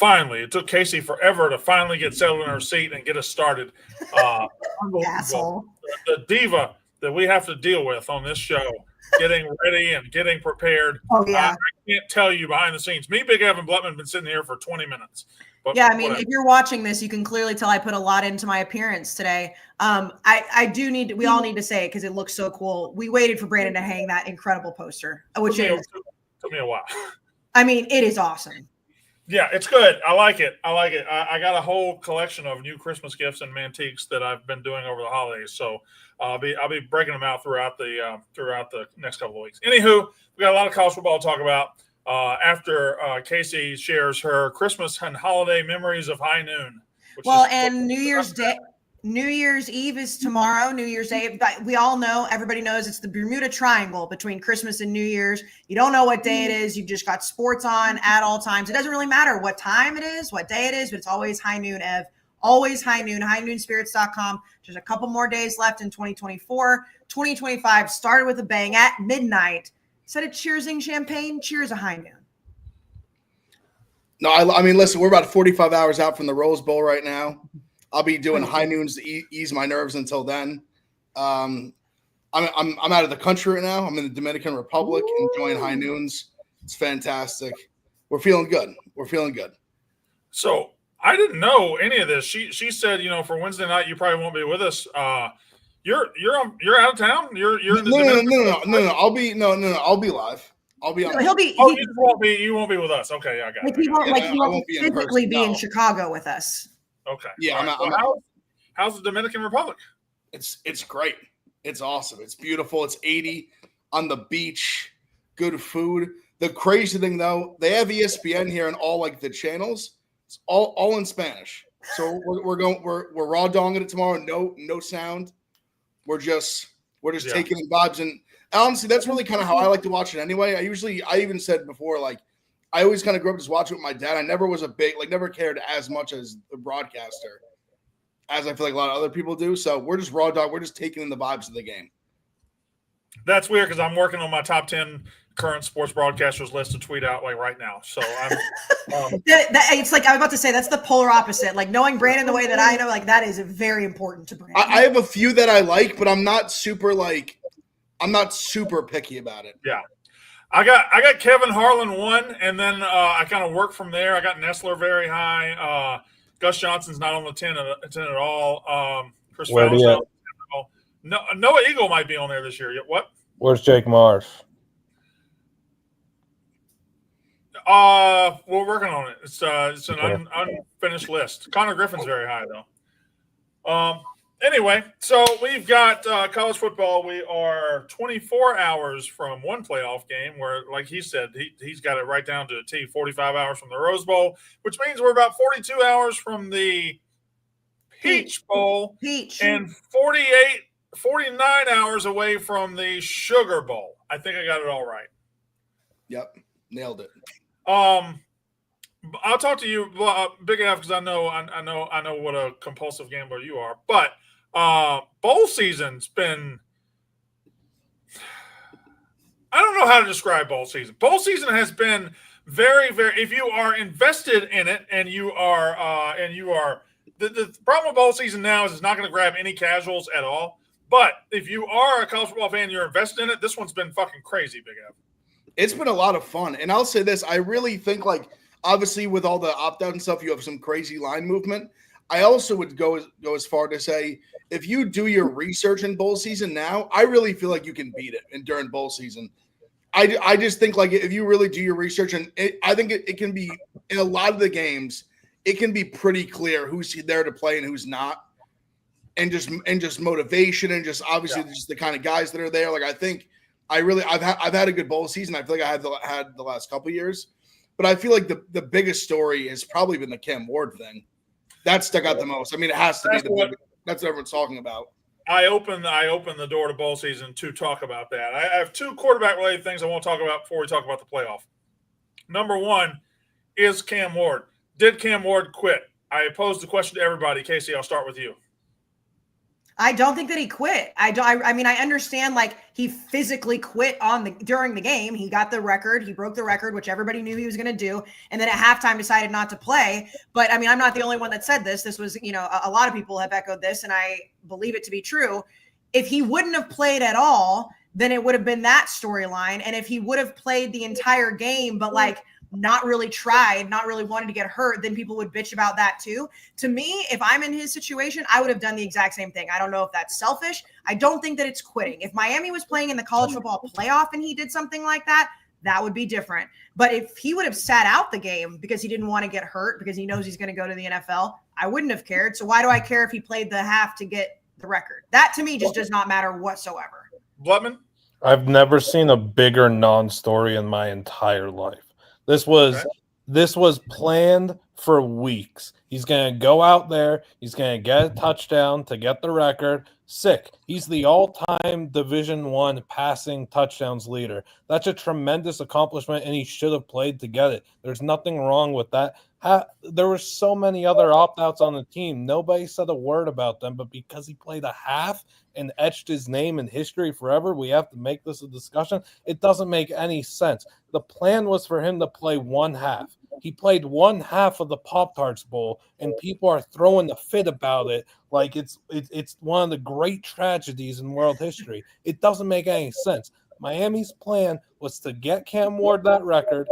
Finally, it took Kayce forever to finally get settled in her seat and get us started. Asshole. The diva that we have to deal with on this show, getting ready and getting prepared. Oh, yeah. I can't tell you behind the scenes. Me, Big Evan Blutman, have been sitting here for 20 minutes. But yeah, I mean, whatever. if you're watching this, you can clearly tell I put a lot into my appearance today. I do need to, we all need to say it because it looks so cool. We waited for Brandon to hang that incredible poster, which took me a while. I mean, it is awesome. Yeah, it's good. I like it. I got a whole collection of new Christmas gifts and antiques that I've been doing over the holidays. So I'll be breaking them out throughout the next couple of weeks. Anywho, we got a lot of college football to talk about. After Kayce shares her Christmas and holiday memories of high noon. Well, and New Year's Day. New Year's Eve is tomorrow. New Year's Day. We all know, everybody knows it's the Bermuda Triangle between Christmas and New Year's. You don't know what day it is. You've just got sports on at all times. It doesn't really matter what time it is, what day it is, but it's always high noon, Ev. Always high noon, highnoonspirits.com. There's a couple more days left in 2024. 2025 started with a bang at midnight. Instead of cheersing champagne, cheers a high noon. No, I mean, listen, we're about 45 hours out from the Rose Bowl right now. I'll be doing high noons to ease my nerves until then. I'm out of the country right now. I'm in the Dominican Republic, enjoying high noons. It's fantastic. We're feeling good. So I didn't know any of this. She said, for Wednesday night you probably won't be with us. You're out of town. You're in the no. I'll be live. I'll be on. He'll be. You won't be with us. Okay, I got it. He won't physically be in Chicago with us. Okay. Yeah, right. How's the Dominican Republic? It's great. It's awesome. It's beautiful. It's 80 on the beach. Good food. The crazy thing though, they have ESPN here and all like the channels. It's all in Spanish. So we're raw donging it tomorrow. No sound. We're just taking in vibes, and honestly, that's really kind of how I like to watch it anyway. I even said before, like, I always kind of grew up just watching with my dad. I never was never cared as much as the broadcaster, as I feel like a lot of other people do. So we're just raw dog. We're just taking in the vibes of the game. That's weird because I'm working on my top 10 current sports broadcasters list to tweet out like right now. So I'm. It's like I was about to say that's the polar opposite. Like knowing Brandon the way that I know, like that is very important to Brandon. I have a few that I like, but I'm not super picky about it. Yeah. I got Kevin Harlan 1, and then I kind of work from there. I got Nestler very high. Gus Johnson's not on the 10 at all. Chris Fowler's Noah Eagle might be on there this year. What? Where's Jake Marsh? We're working on it. It's an unfinished list. Connor Griffin's very high though. Anyway, so we've got college football. We are 24 hours from one playoff game where, like he said, he's got it right down to a T, 45 hours from the Rose Bowl, which means we're about 42 hours from the Peach Bowl and 49 hours away from the Sugar Bowl. I think I got it all right. Yep, nailed it. I'll talk to you, Big F, because I know what a compulsive gambler you are. But bowl season's been. I don't know how to describe bowl season. Bowl season has been very, very. If you are invested in it, and you are, the problem with bowl season now is it's not going to grab any casuals at all. But if you are a college football fan, you're invested in it. This one's been fucking crazy, Big F. It's been a lot of fun. And I'll say this. I really think, like, obviously with all the opt-out and stuff, you have some crazy line movement. I also would go as far to say, if you do your research in bowl season now, I really feel like you can beat it during bowl season. I just think, like, if you really do your research, and I think it can be, in a lot of the games, it can be pretty clear who's there to play and who's not. And just motivation and just obviously just the kind of guys that are there. Like, I think I've had a good bowl season. I feel like I had the last couple of years, but I feel like the biggest story has probably been the Cam Ward thing. That stuck out the most. I mean, it has to be that's what everyone's talking about. I opened the door to bowl season to talk about that. I have two quarterback related things I want to talk about before we talk about the playoff. Number one is Cam Ward. Did Cam Ward quit? I posed the question to everybody. Kayce, I'll start with you. I don't think that he quit. I mean, I understand like he physically quit during the game. He got the record. He broke the record, which everybody knew he was going to do. And then at halftime decided not to play. But I mean, I'm not the only one that said this. This was, a lot of people have echoed this, and I believe it to be true. If he wouldn't have played at all, then it would have been that storyline. And if he would have played the entire game, but like not really tried, not really wanted to get hurt, then people would bitch about that too. To me, if I'm in his situation, I would have done the exact same thing. I don't know if that's selfish. I don't think that it's quitting. If Miami was playing in the college football playoff and he did something like that, that would be different. But if he would have sat out the game because he didn't want to get hurt, because he knows he's going to go to the NFL, I wouldn't have cared. So why do I care if he played the half to get the record? That to me just does not matter whatsoever. Blutman? I've never seen a bigger non-story in my entire life. This was planned for weeks. He's going to go out there. He's going to get a touchdown to get the record. Sick. He's the all-time Division I passing touchdowns leader. That's a tremendous accomplishment, and he should have played to get it. There's nothing wrong with that. There were so many other opt-outs on the team. Nobody said a word about them, but because he played a half and etched his name in history forever, we have to make this a discussion. It doesn't make any sense. The plan was for him to play one half. He played one half of the Pop-Tarts Bowl, and people are throwing a fit about it like it's one of the great tragedies in world history. It doesn't make any sense. Miami's plan was to get Cam Ward that record.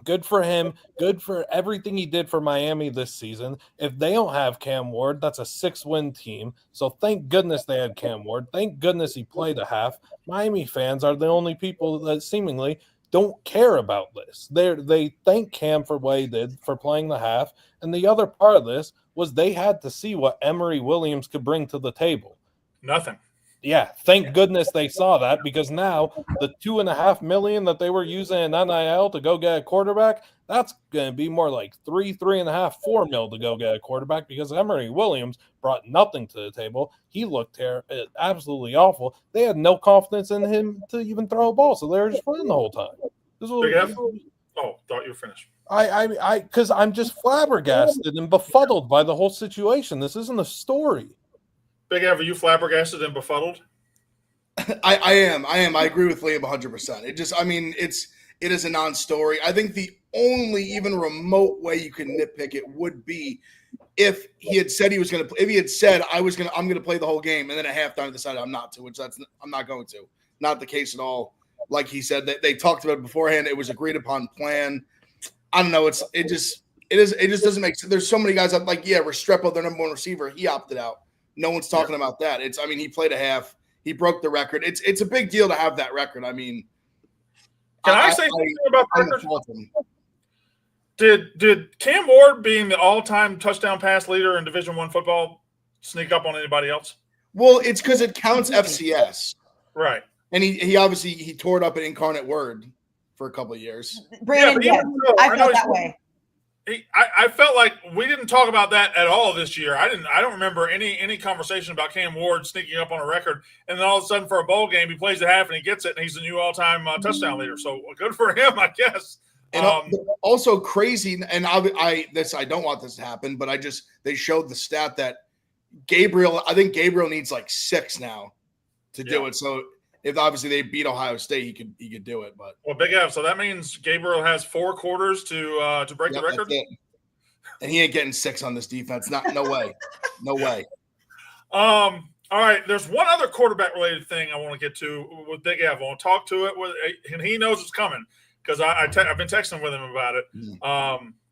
Good for him. Good for everything he did for Miami this season. If they don't have Cam Ward, that's a 6-win team. So thank goodness they had Cam Ward. Thank goodness he played a half. Miami fans are the only people that seemingly don't care about this. They thank Cam for what he did for playing the half. And the other part of this was they had to see what Emory Williams could bring to the table. Nothing. Yeah, thank goodness they saw that, because now the $2.5 million that they were using in NIL to go get a quarterback, that's going to be more like $3.5 million, $4 million to go get a quarterback, because Emory Williams brought nothing to the table. He looked absolutely awful. They had no confidence in him to even throw a ball, so they were just running the whole time. Thought you were finished. Because I'm just flabbergasted and befuddled by the whole situation. This isn't a story. Big Ev, are you flabbergasted and befuddled? I am. I agree with Liam 100%. It is a non-story. I think the only even remote way you can nitpick it would be if he had said he was going to. If he had said I'm going to play the whole game, and then at halftime decided I'm not to, I'm not going to. Not the case at all. Like he said, that they talked about it beforehand. It was agreed upon plan. I don't know. It just doesn't make sense. There's so many guys that Restrepo, their number one receiver, he opted out. No one's talking about that. He played a half. He broke the record. It's a big deal to have that record. I mean, can I say something about that? Did Cam Ward being the all-time touchdown pass leader in Division I football sneak up on anybody else? Well, it's because it counts FCS, right? And he obviously he tore it up at Incarnate Word for a couple of years. Brandon, I felt that way. I felt like we didn't talk about that at all this year. I don't remember any conversation about Cam Ward sneaking up on a record, and then all of a sudden for a bowl game he plays the half and he gets it, and he's the new all-time touchdown leader. So good for him, I guess. And also crazy, and I don't want this to happen, but they showed the stat that I think Gabriel needs like 6 now to do it. So if obviously they beat Ohio State, he could do it. But Big F. So that means Gabriel has 4 quarters to break the record. And he ain't getting 6 on this defense. No way. No way. All right. There's one other quarterback related thing I want to get to with Big F. I want to talk to it and he knows it's coming because I've been texting with him about it.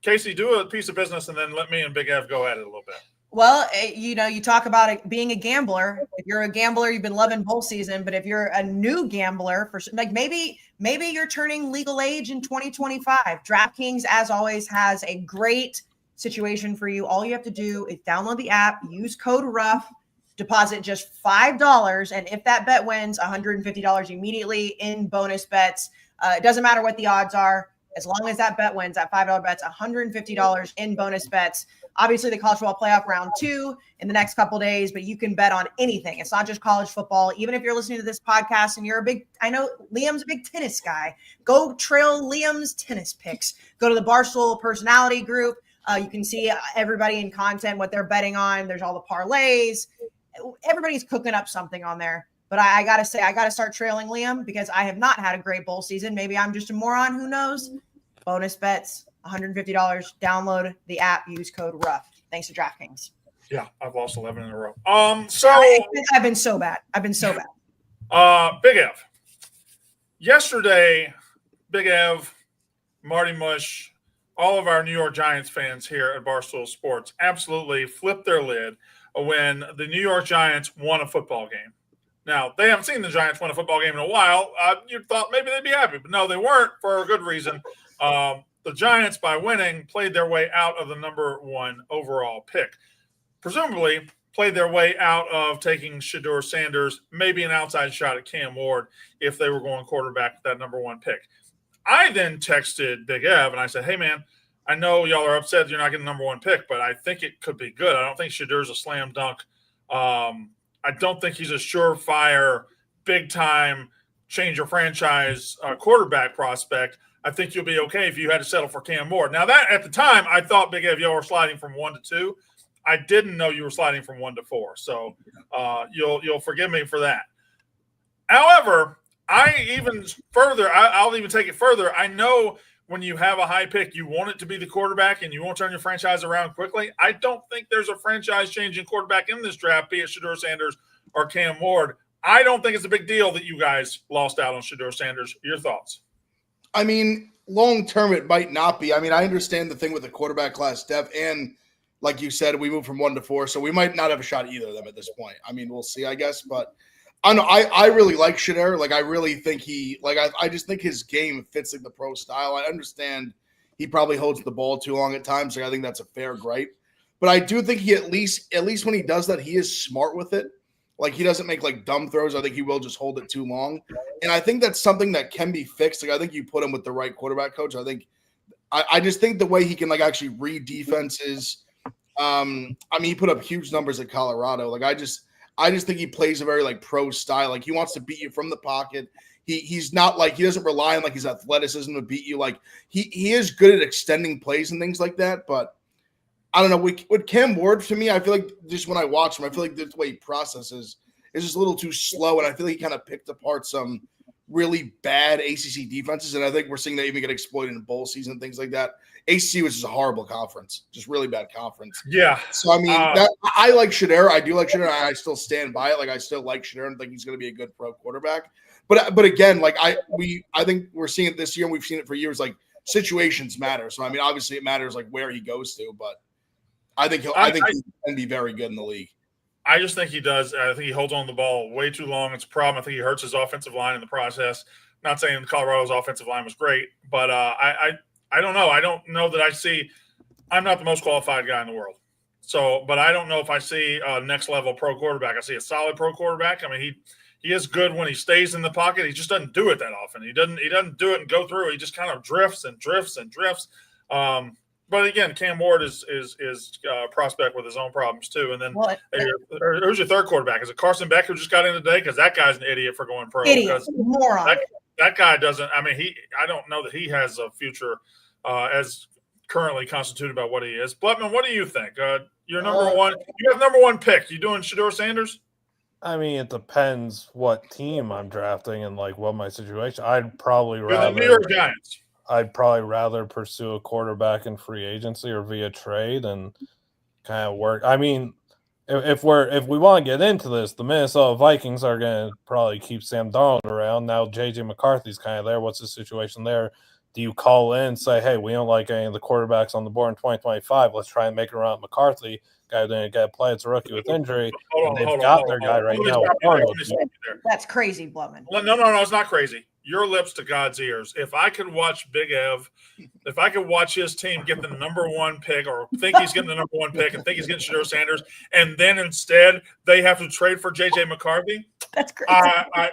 Kayce, do a piece of business and then let me and Big F go at it a little bit. Well, you talk about it being a gambler. If you're a gambler, you've been loving bowl season. But if you're a new gambler, maybe you're turning legal age in 2025. DraftKings, as always, has a great situation for you. All you have to do is download the app, use code RUFF, deposit just $5, and if that bet wins, $150 immediately in bonus bets. It doesn't matter what the odds are. As long as that bet wins, that $5 bet's $150 in bonus bets. Obviously, the college football playoff round 2 in the next couple days, but you can bet on anything. It's not just college football. Even if you're listening to this podcast and I know Liam's a big tennis guy, go trail Liam's tennis picks. Go to the Barstool personality group. You can see everybody in content, what they're betting on. There's all the parlays. everybody's cooking up something on there. But I got to say, I got to start trailing Liam because I have not had a great bowl season. Maybe I'm just a moron. Who knows? Bonus bets, $150. Download the app. Use code ROUGH. Thanks to DraftKings. Yeah, I've lost 11 in a row. I've been so bad. Big Ev. Yesterday, Big Ev, Marty Mush, all of our New York Giants fans here at Barstool Sports absolutely flipped their lid when the New York Giants won a football game. Now, they haven't seen the Giants win a football game in a while. You thought maybe they'd be happy, but no, they weren't for a good reason. The Giants, by winning, played their way out of the number 1 overall pick. Presumably, played their way out of taking Shedeur Sanders, maybe an outside shot at Cam Ward if they were going quarterback with that number 1 pick. I then texted Big Ev, and I said, hey, man, I know y'all are upset you're not getting the number 1 pick, but I think it could be good. I don't think Shedeur's a slam dunk. I don't think he's a surefire, big-time, change-your-franchise quarterback prospect. I think you'll be okay if you had to settle for Cam Ward. Now, that at the time, I thought, Big Ev, y'all were sliding from 1 to 2. I didn't know you were sliding from 1 to 4, so you'll forgive me for that. However, I'll even take it further. I know when you have a high pick, you want it to be the quarterback and you won't turn your franchise around quickly. I don't think there's a franchise-changing quarterback in this draft, be it Shedeur Sanders or Cam Ward. I don't think it's a big deal that you guys lost out on Shedeur Sanders. Your thoughts? I mean, long-term, it might not be. I mean, I understand the thing with the quarterback class depth, and like you said, we moved from 1 to 4, so we might not have a shot either of them at this point. I mean, we'll see, I guess, but I don't know. I really like Shedeur. Like, I really think I just think his game fits like the pro style. I understand he probably holds the ball too long at times. Like, I think that's a fair gripe. But I do think he at least when he does that, he is smart with it. Like, he doesn't make like dumb throws. I think he will just hold it too long. And I think that's something that can be fixed. Like, I think you put him with the right quarterback coach. I just think the way he can like actually read defenses. I mean, he put up huge numbers at Colorado. Like, I just think he plays a very like pro style. Like, he wants to beat you from the pocket. He's not like, he doesn't rely on like his athleticism to beat you. Like, he is good at extending plays and things like that. But I don't know. With Cam Ward, to me, I feel like just when I watch him, I feel like the way he processes is just a little too slow. And I feel like he kind of picked apart some really bad ACC defenses. And I think we're seeing that even get exploited in bowl season and things like that. ACC was just a horrible conference, just really bad conference. Yeah. So, I mean, I like Shedeur. I do like Shedeur. I still stand by it. Like, I still like Shedeur and think he's going to be a good pro quarterback. But again, like I think we're seeing it this year, and we've seen it for years. Like, situations matter. So, I mean, obviously it matters like where he goes to, but I think he can be very good in the league. I just think he does. I think he holds on to the ball way too long. It's a problem. I think he hurts his offensive line in the process. Not saying Colorado's offensive line was great, but I don't know. I don't know that I see – I'm not the most qualified guy in the world. So, but I don't know if I see a next-level pro quarterback. I see a solid pro quarterback. I mean, he is good when he stays in the pocket. He just doesn't do it that often. He doesn't do it and go through. He just kind of drifts and drifts and drifts. But again, Cam Ward is a prospect with his own problems too. And then who's your third quarterback? Is it Carson Beck who just got in today? Because that guy's an idiot for going pro. Idiot, moron. That guy doesn't. I mean, I don't know that he has a future as currently constituted by what he is. Blutman, what do you think? You're number 1. You have number 1 pick. You doing Shedeur Sanders? I mean, it depends what team I'm drafting and like what my situation. I'd probably rather the New York Giants. I'd probably rather pursue a quarterback in free agency or via trade and kind of work. I mean, if we want to get into this, the Minnesota Vikings are going to probably keep Sam Darnold around. Now JJ McCarthy's kind of there. What's the situation there? Do you call in and say, hey, we don't like any of the quarterbacks on the board in 2025. Let's try and make it around McCarthy. Guy didn't get play. It's a rookie with injury. They've got their guy right now. That's crazy, Blutman. No, it's not crazy. Your lips to God's ears. If I could watch Big Ev, if I could watch his team get the number 1 pick or think he's getting the number 1 pick and think he's getting Shedeur Sanders, and then instead they have to trade for JJ McCarthy. That's crazy.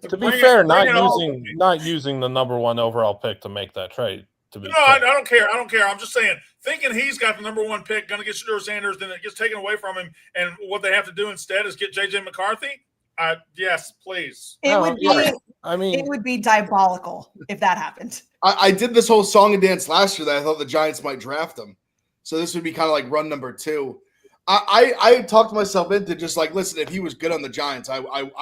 To be fair, not using the number 1 overall pick to make that trade. I don't care. I'm just saying, thinking he's got the number 1 pick, going to get Shedeur Sanders, then it gets taken away from him, and what they have to do instead is get JJ McCarthy. Yes, please. It would be diabolical if that happened. I did this whole song and dance last year that I thought the Giants might draft him. So this would be kind of like run number 2. I talked myself into just like, listen, if he was good on the Giants, I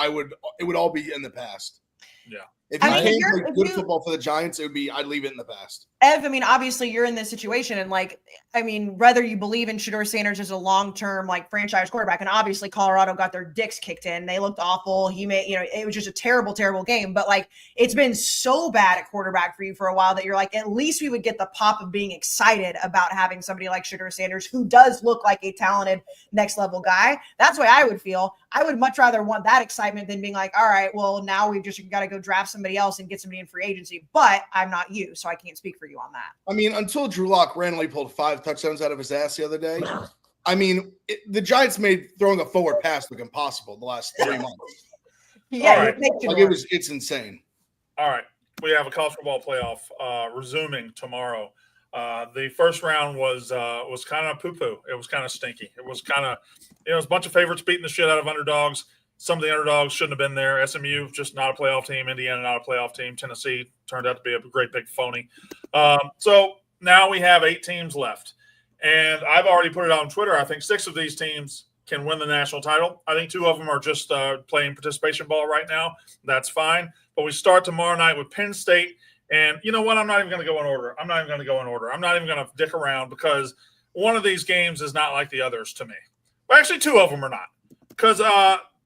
would, it would all be in the past. Yeah. If he came play good football for the Giants, I'd leave it in the past. Ev, I mean, obviously you're in this situation, and like, I mean, whether you believe in Shedeur Sanders as a long-term like franchise quarterback, and obviously Colorado got their dicks kicked in. They looked awful. He made, it was just a terrible, terrible game. But like, it's been so bad at quarterback for you for a while that you're like, at least we would get the pop of being excited about having somebody like Shedeur Sanders, who does look like a talented next level guy. That's the way I would feel. I would much rather want that excitement than being like, all right, well, now we've just got to go draft somebody else and get somebody in free agency. But I'm not you, so I can't speak for you on that. I mean, until Drew Lock randomly pulled 5 touchdowns out of his ass the other day, I mean, the Giants made throwing a forward pass look impossible the last 3 months. Yeah, right. It's insane. All right, we have a college football playoff resuming tomorrow. The first round was kind of poo-poo. It was kind of stinky. It was kind of, it was a bunch of favorites beating the shit out of underdogs. Some of the underdogs shouldn't have been there. SMU, just not a playoff team. Indiana, not a playoff team. Tennessee turned out to be a great big phony. So now we have 8 teams left. And I've already put it on Twitter. I think 6 of these teams can win the national title. I think 2 of them are just playing participation ball right now. That's fine. But we start tomorrow night with Penn State. And you know what? I'm not even going to go in order. I'm not even going to dick around because one of these games is not like the others to me. Well, actually, 2 of them are not. Because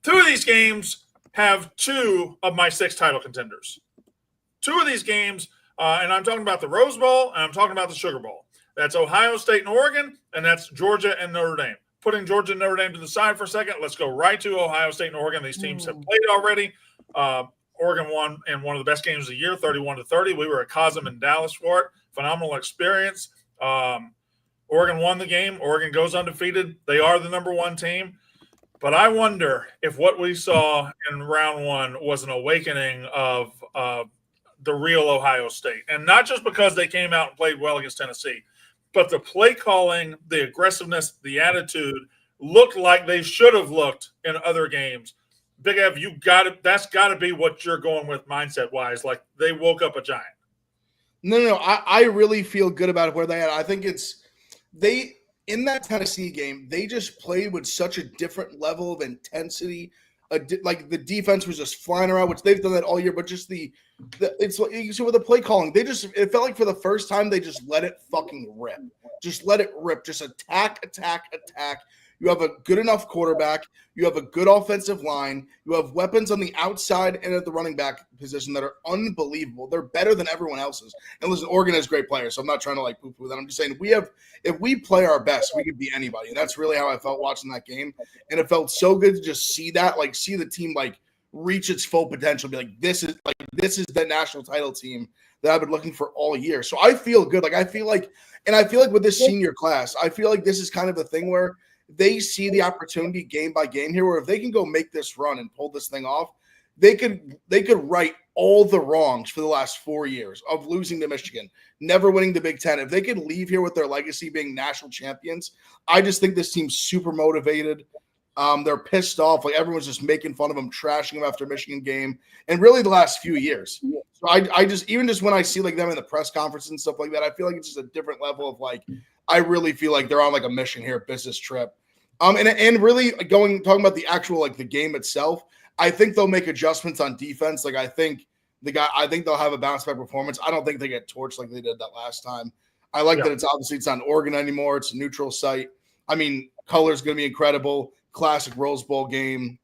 2 of these games have 2 of my 6 title contenders. 2 of these games, and I'm talking about the Rose Bowl and I'm talking about the Sugar Bowl. That's Ohio State and Oregon, and that's Georgia and Notre Dame. Putting Georgia and Notre Dame to the side for a second, let's go right to Ohio State and Oregon. These teams have played already. Oregon won in one of the best games of the year, 31-30. We were at Cosm in Dallas for it. Phenomenal experience. Oregon won the game. Oregon goes undefeated. They are the number 1 team. But I wonder if what we saw in round 1 was an awakening of the real Ohio State. And not just because they came out and played well against Tennessee, but the play calling, the aggressiveness, the attitude looked like they should have looked in other games. Big Ev, that's got to be what you're going with mindset-wise. Like, they woke up a giant. No. I really feel good about where they are. I think in that Tennessee game, they just played with such a different level of intensity. Like, the defense was just flying around, which they've done that all year, but just it's like you see with the play calling, it felt like for the first time they just let it fucking rip. Just let it rip. Just attack. You have a good enough quarterback. You have a good offensive line. You have weapons on the outside and at the running back position that are unbelievable. They're better than everyone else's. And listen, Oregon has great players, so I'm not trying to like poo-poo that. I'm just saying if we play our best, we could beat anybody. And that's really how I felt watching that game. And it felt so good to just see that, like see the team like reach its full potential. Be like, this is the national title team that I've been looking for all year. So I feel good. I feel like with this senior class, I feel like this is kind of a thing where they see the opportunity game by game here, where if they can go make this run and pull this thing off, they could right all the wrongs for the last 4 years of losing to Michigan, never winning the Big Ten. If they could leave here with their legacy being national champions, I just think this team's super motivated. They're pissed off. Like, everyone's just making fun of them, trashing them after Michigan game, and really the last few years. So I just when I see like them in the press conference and stuff like that, I feel like it's just a different level of like, I really feel like they're on like a mission here, business trip. And really talking about the actual, like the game itself, I think they'll make adjustments on defense. Like, I think they'll have a bounce back performance. I don't think they get torched like they did that last time. I like that it's not Oregon anymore. It's a neutral site. I mean, color's going to be incredible. Classic Rose Bowl game.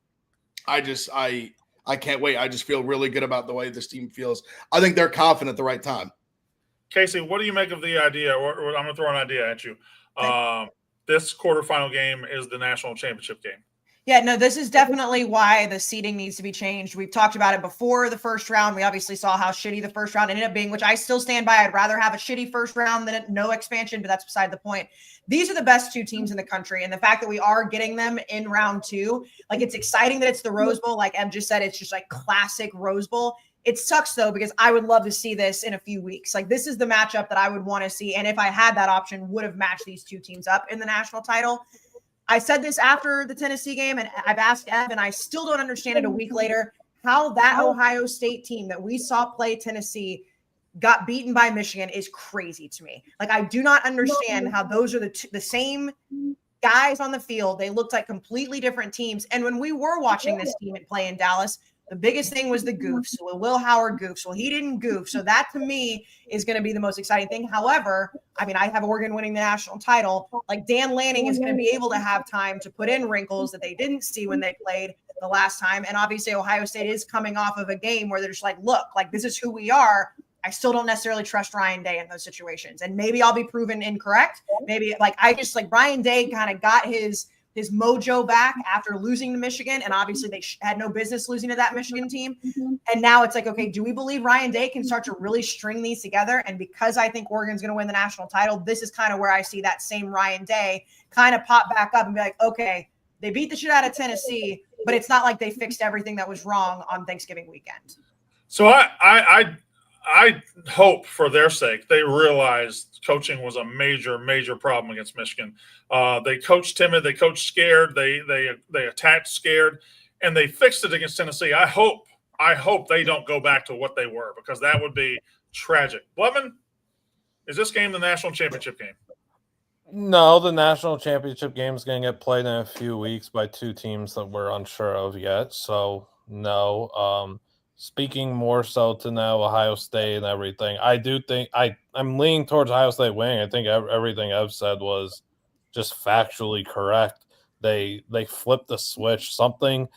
I can't wait. I just feel really good about the way this team feels. I think they're confident at the right time. Kayce, what do you make of the idea? I'm going to throw an idea at you. This quarterfinal game is the national championship game. Yeah, no, this is definitely why the seeding needs to be changed. We've talked about it before the first round. We obviously saw how shitty the first round ended up being, which I still stand by. I'd rather have a shitty first round than no expansion, but that's beside the point. These are the best 2 teams in the country, and the fact that we are getting them in round 2, like, it's exciting that it's the Rose Bowl. Like Em just said, it's just like classic Rose Bowl. It sucks, though, because I would love to see this in a few weeks. Like, this is the matchup that I would want to see, and if I had that option, would have matched these 2 teams up in the national title. I said this after the Tennessee game, and I've asked Ev, and I still don't understand it a week later, how that Ohio State team that we saw play Tennessee got beaten by Michigan is crazy to me. Like, I do not understand how those are the same guys on the field. They looked like completely different teams. And when we were watching this team play in Dallas, the biggest thing was the goofs. Will Howard goofs? Well, he didn't goof. So that to me is going to be the most exciting thing. However, I mean, I have Oregon winning the national title. Like Dan Lanning is going to be able to have time to put in wrinkles that they didn't see when they played the last time. And obviously Ohio State is coming off of a game where they're just like, look, like this is who we are. I still don't necessarily trust Ryan Day in those situations. And maybe I'll be proven incorrect. Maybe Ryan Day kind of got his mojo back after losing to Michigan. And obviously they had no business losing to that Michigan team. And now it's like, okay, do we believe Ryan Day can start to really string these together? And because I think Oregon's going to win the national title, this is kind of where I see that same Ryan Day kind of pop back up and be like, okay, they beat the shit out of Tennessee, but it's not like they fixed everything that was wrong on Thanksgiving weekend. So I hope for their sake they realized coaching was a major, major problem against Michigan. They coached timid, they coached scared, they attacked scared, and they fixed it against Tennessee. I hope they don't go back to what they were, because that would be tragic. Blevin, is this game the national championship game? No, the national championship game is going to get played in a few weeks by two teams that we're unsure of yet. So no. Speaking more so to now Ohio State and everything, I do think I'm leaning towards Ohio State winning. I think everything I've said was just factually correct. They flipped the switch. Something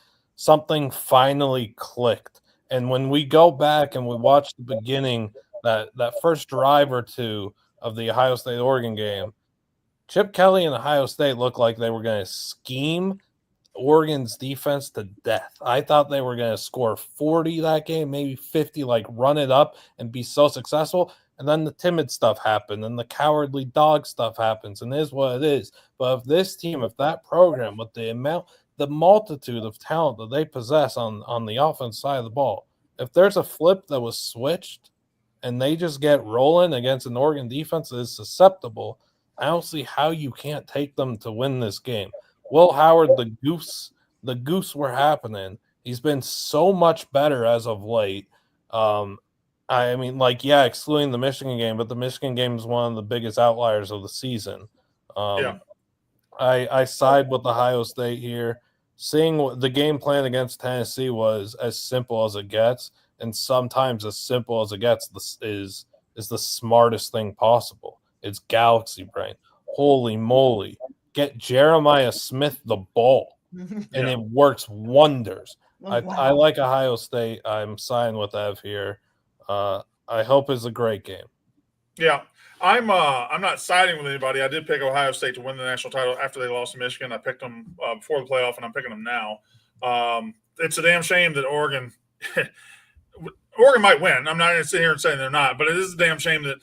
finally clicked. And when we go back and we watch the beginning, that first drive or two of the Ohio State-Oregon game, Chip Kelly and Ohio State looked like they were going to scheme Oregon's defense to death. I thought they were going to score 40 that game, maybe 50, like run it up and be so successful. And then the timid stuff happened and the cowardly dog stuff happens, and it is what it is. But if this team, if that program, with the multitude of talent that they possess on the offense side of the ball, if there's a flip that was switched and they just get rolling against an Oregon defense that is susceptible, I don't see how you can't take them to win this game. Will Howard, the goose were happening. He's been so much better as of late. I mean, excluding the Michigan game, but the Michigan game is one of the biggest outliers of the season. I side with Ohio State here. Seeing what the game plan against Tennessee was as simple as it gets, and sometimes as simple as it gets is the smartest thing possible. It's galaxy brain. Holy moly. Get Jeremiah Smith the ball, and it works wonders. Wow. I like Ohio State. I'm siding with Ev here. I hope it's a great game. Yeah, I'm not siding with anybody. I did pick Ohio State to win the national title after they lost to Michigan. I picked them before the playoff, and I'm picking them now. It's a damn shame that Oregon might win. I'm not going to sit here and say they're not, but it is a damn shame that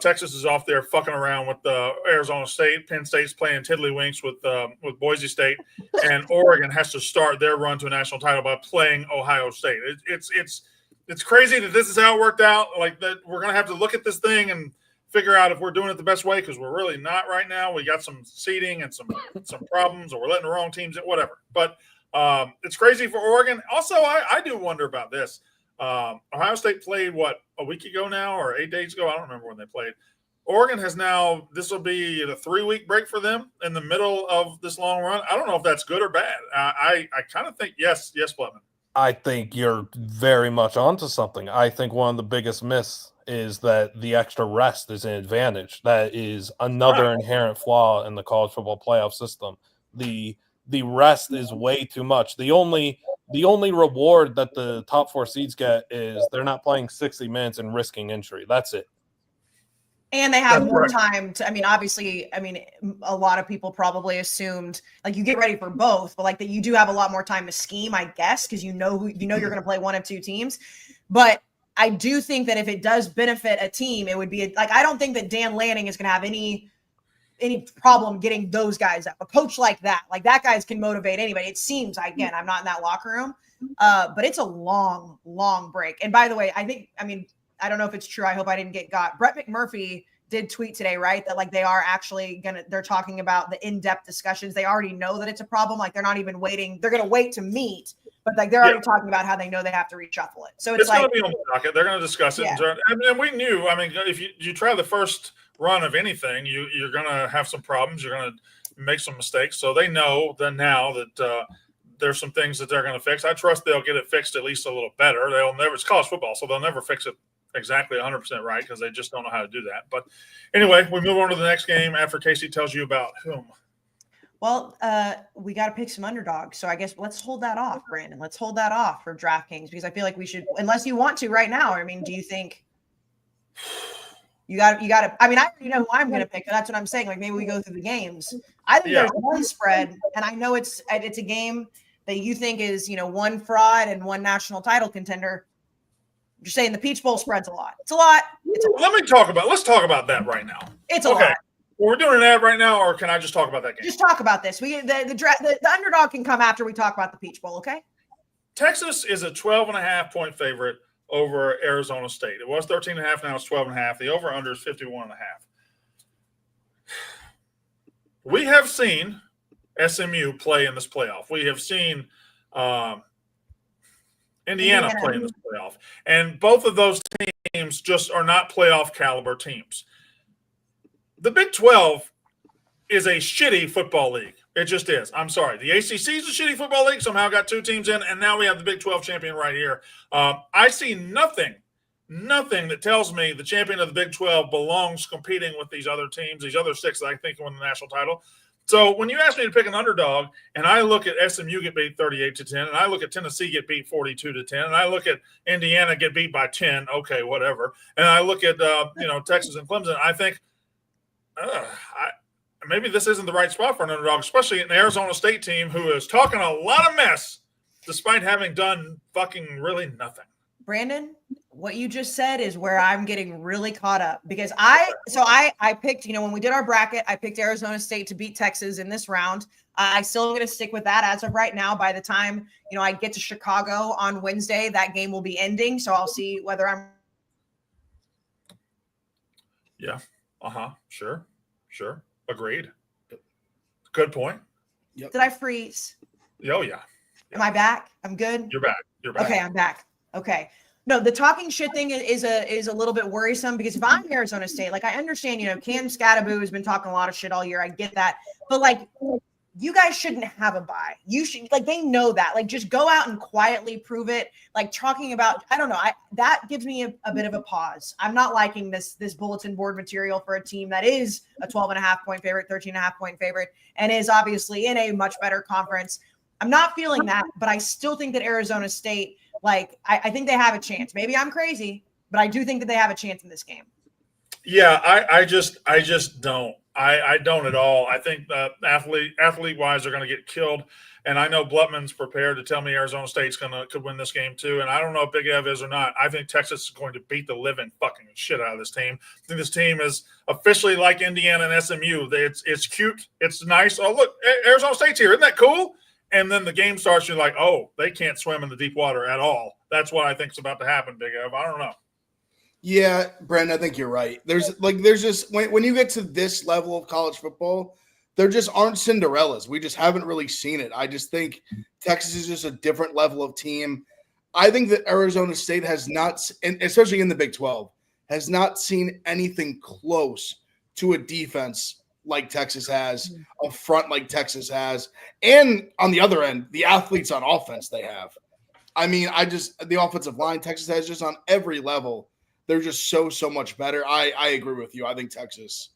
Texas is off there fucking around with Arizona State. Penn State's playing tiddlywinks with Boise State, and Oregon has to start their run to a national title by playing Ohio State. It's crazy that this is how it worked out. Like that, we're gonna have to look at this thing and figure out if we're doing it the best way, because we're really not right now. We got some seeding and some problems, or we're letting the wrong teams in, whatever. But it's crazy for Oregon. Also, I do wonder about this. Ohio State played, a week ago now or 8 days ago? I don't remember when they played. Oregon has now, this will be a 3-week break for them in the middle of this long run. I don't know if that's good or bad. I kind of think yes, Blevin. I think you're very much onto something. I think one of the biggest myths is that the extra rest is an advantage. That is another inherent flaw in the college football playoff system. The rest is way too much. The only reward that the top 4 seeds get is they're not playing 60 minutes and risking injury. That's it. And they have more time to, obviously, a lot of people probably assumed like you get ready for both, but like that you do have a lot more time to scheme, I guess, because you're going to play one of two teams. But I do think that if it does benefit a team, it would be I don't think that Dan Lanning is going to have any problem getting those guys up. A coach like that guys can motivate anybody. It seems, again, I'm not in that locker room, but it's a long, long break. And by the way, I don't know if it's true. I hope I didn't get got. Brett McMurphy did tweet today, right? That they are actually they're talking about the in-depth discussions. They already know that it's a problem. They're not even waiting. They're going to wait to meet, but they're already talking about how they know they have to reshuffle it. So it's going to be on the docket. They're going to discuss it. Yeah. And we knew, if you try the first run of anything, you're going to have some problems. You're going to make some mistakes. So they know that now that there's some things that they're going to fix. I trust they'll get it fixed at least a little better. They'll never. It's college football, so they'll never fix it exactly 100% right because they just don't know how to do that. But anyway, we move on to the next game after Kayce tells you about whom. Well, we got to pick some underdogs. So I guess let's hold that off, Brandon. Let's hold that off for DraftKings because I feel like we should, unless you want to right now. I mean, do you think you got to, I mean, I already know who I'm going to pick. That's what I'm saying. Like maybe we go through the games. I think there's one spread, and I know it's a game that you think is, one fraud and one national title contender. You're saying the Peach Bowl spread's a lot. It's a lot. Let's talk about that right now. It's a lot. Well, we're doing an ad right now, or can I just talk about that game? Just talk about this. The underdog can come after we talk about the Peach Bowl, okay? Texas is a 12.5-point favorite over Arizona State. It was 13.5, now it's 12.5. The over-under is 51.5. We have seen SMU play in this playoff. We have seen Indiana play in this playoff. And both of those teams just are not playoff caliber teams. The Big 12 is a shitty football league. It just is. I'm sorry. The ACC is a shitty football league. Somehow got 2 teams in, and now we have the Big 12 champion right here. I see nothing that tells me the champion of the Big 12 belongs competing with these other teams, these other 6 that I think win the national title. So when you ask me to pick an underdog, and I look at SMU get beat 38-10, and I look at Tennessee get beat 42-10, and I look at Indiana get beat by 10, okay, whatever, and I look at Texas and Clemson, I think maybe this isn't the right spot for an underdog, especially an Arizona State team who is talking a lot of mess despite having done fucking really nothing. Brandon, what you just said is where I'm getting really caught up because I picked, when we did our bracket, I picked Arizona State to beat Texas in this round. I still am going to stick with that as of right now. By the time, I get to Chicago on Wednesday, that game will be ending. So I'll see whether I'm. Yeah. Sure. Agreed. Good point. Yep. Did I freeze? Oh, yeah. Am I back? I'm good? You're back. Okay, I'm back. Okay. No, the talking shit thing is a little bit worrisome because if I'm Arizona State, I understand, Cam Scattaboo has been talking a lot of shit all year. I get that. But you guys shouldn't have a bye. You should, they know that. Just go out and quietly prove it. Talking about, I don't know. That gives me a bit of a pause. I'm not liking this bulletin board material for a team that is a 12.5-point favorite, 13.5-point favorite, and is obviously in a much better conference. I'm not feeling that, but I still think that Arizona State, I think they have a chance. Maybe I'm crazy, but I do think that they have a chance in this game. Yeah, I just don't. I don't at all. I think athlete-wise, they're going to get killed. And I know Blutman's prepared to tell me Arizona State's could win this game too. And I don't know if Big Ev is or not. I think Texas is going to beat the living fucking shit out of this team. I think this team is officially like Indiana and SMU. It's cute. It's nice. Oh, look, Arizona State's here. Isn't that cool? And then the game starts, you're like, oh, they can't swim in the deep water at all. That's what I think is about to happen, Big Ev. I don't know. Yeah, Brent, I think you're right. There's just when you get to this level of college football, there just aren't Cinderellas. We just haven't really seen it. I just think Texas is just a different level of team. I think that Arizona State has not, and especially in the Big 12, has not seen anything close to a defense like Texas has, a front like Texas has, and on the other end, the athletes on offense they have. I mean, the offensive line Texas has just on every level. They're just so much better. I agree with you. I think Texas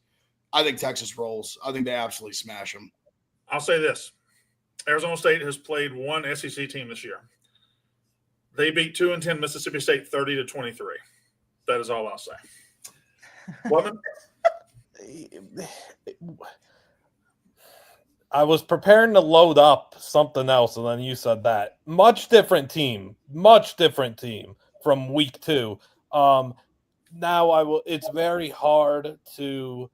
rolls. I think they absolutely smash them. I'll say this. Arizona State has played one SEC team this year. They beat 2-10 Mississippi State 30-23. That is all I'll say. Woman? I was preparing to load up something else, and then you said that. Much different team from week 2. Now it's very hard to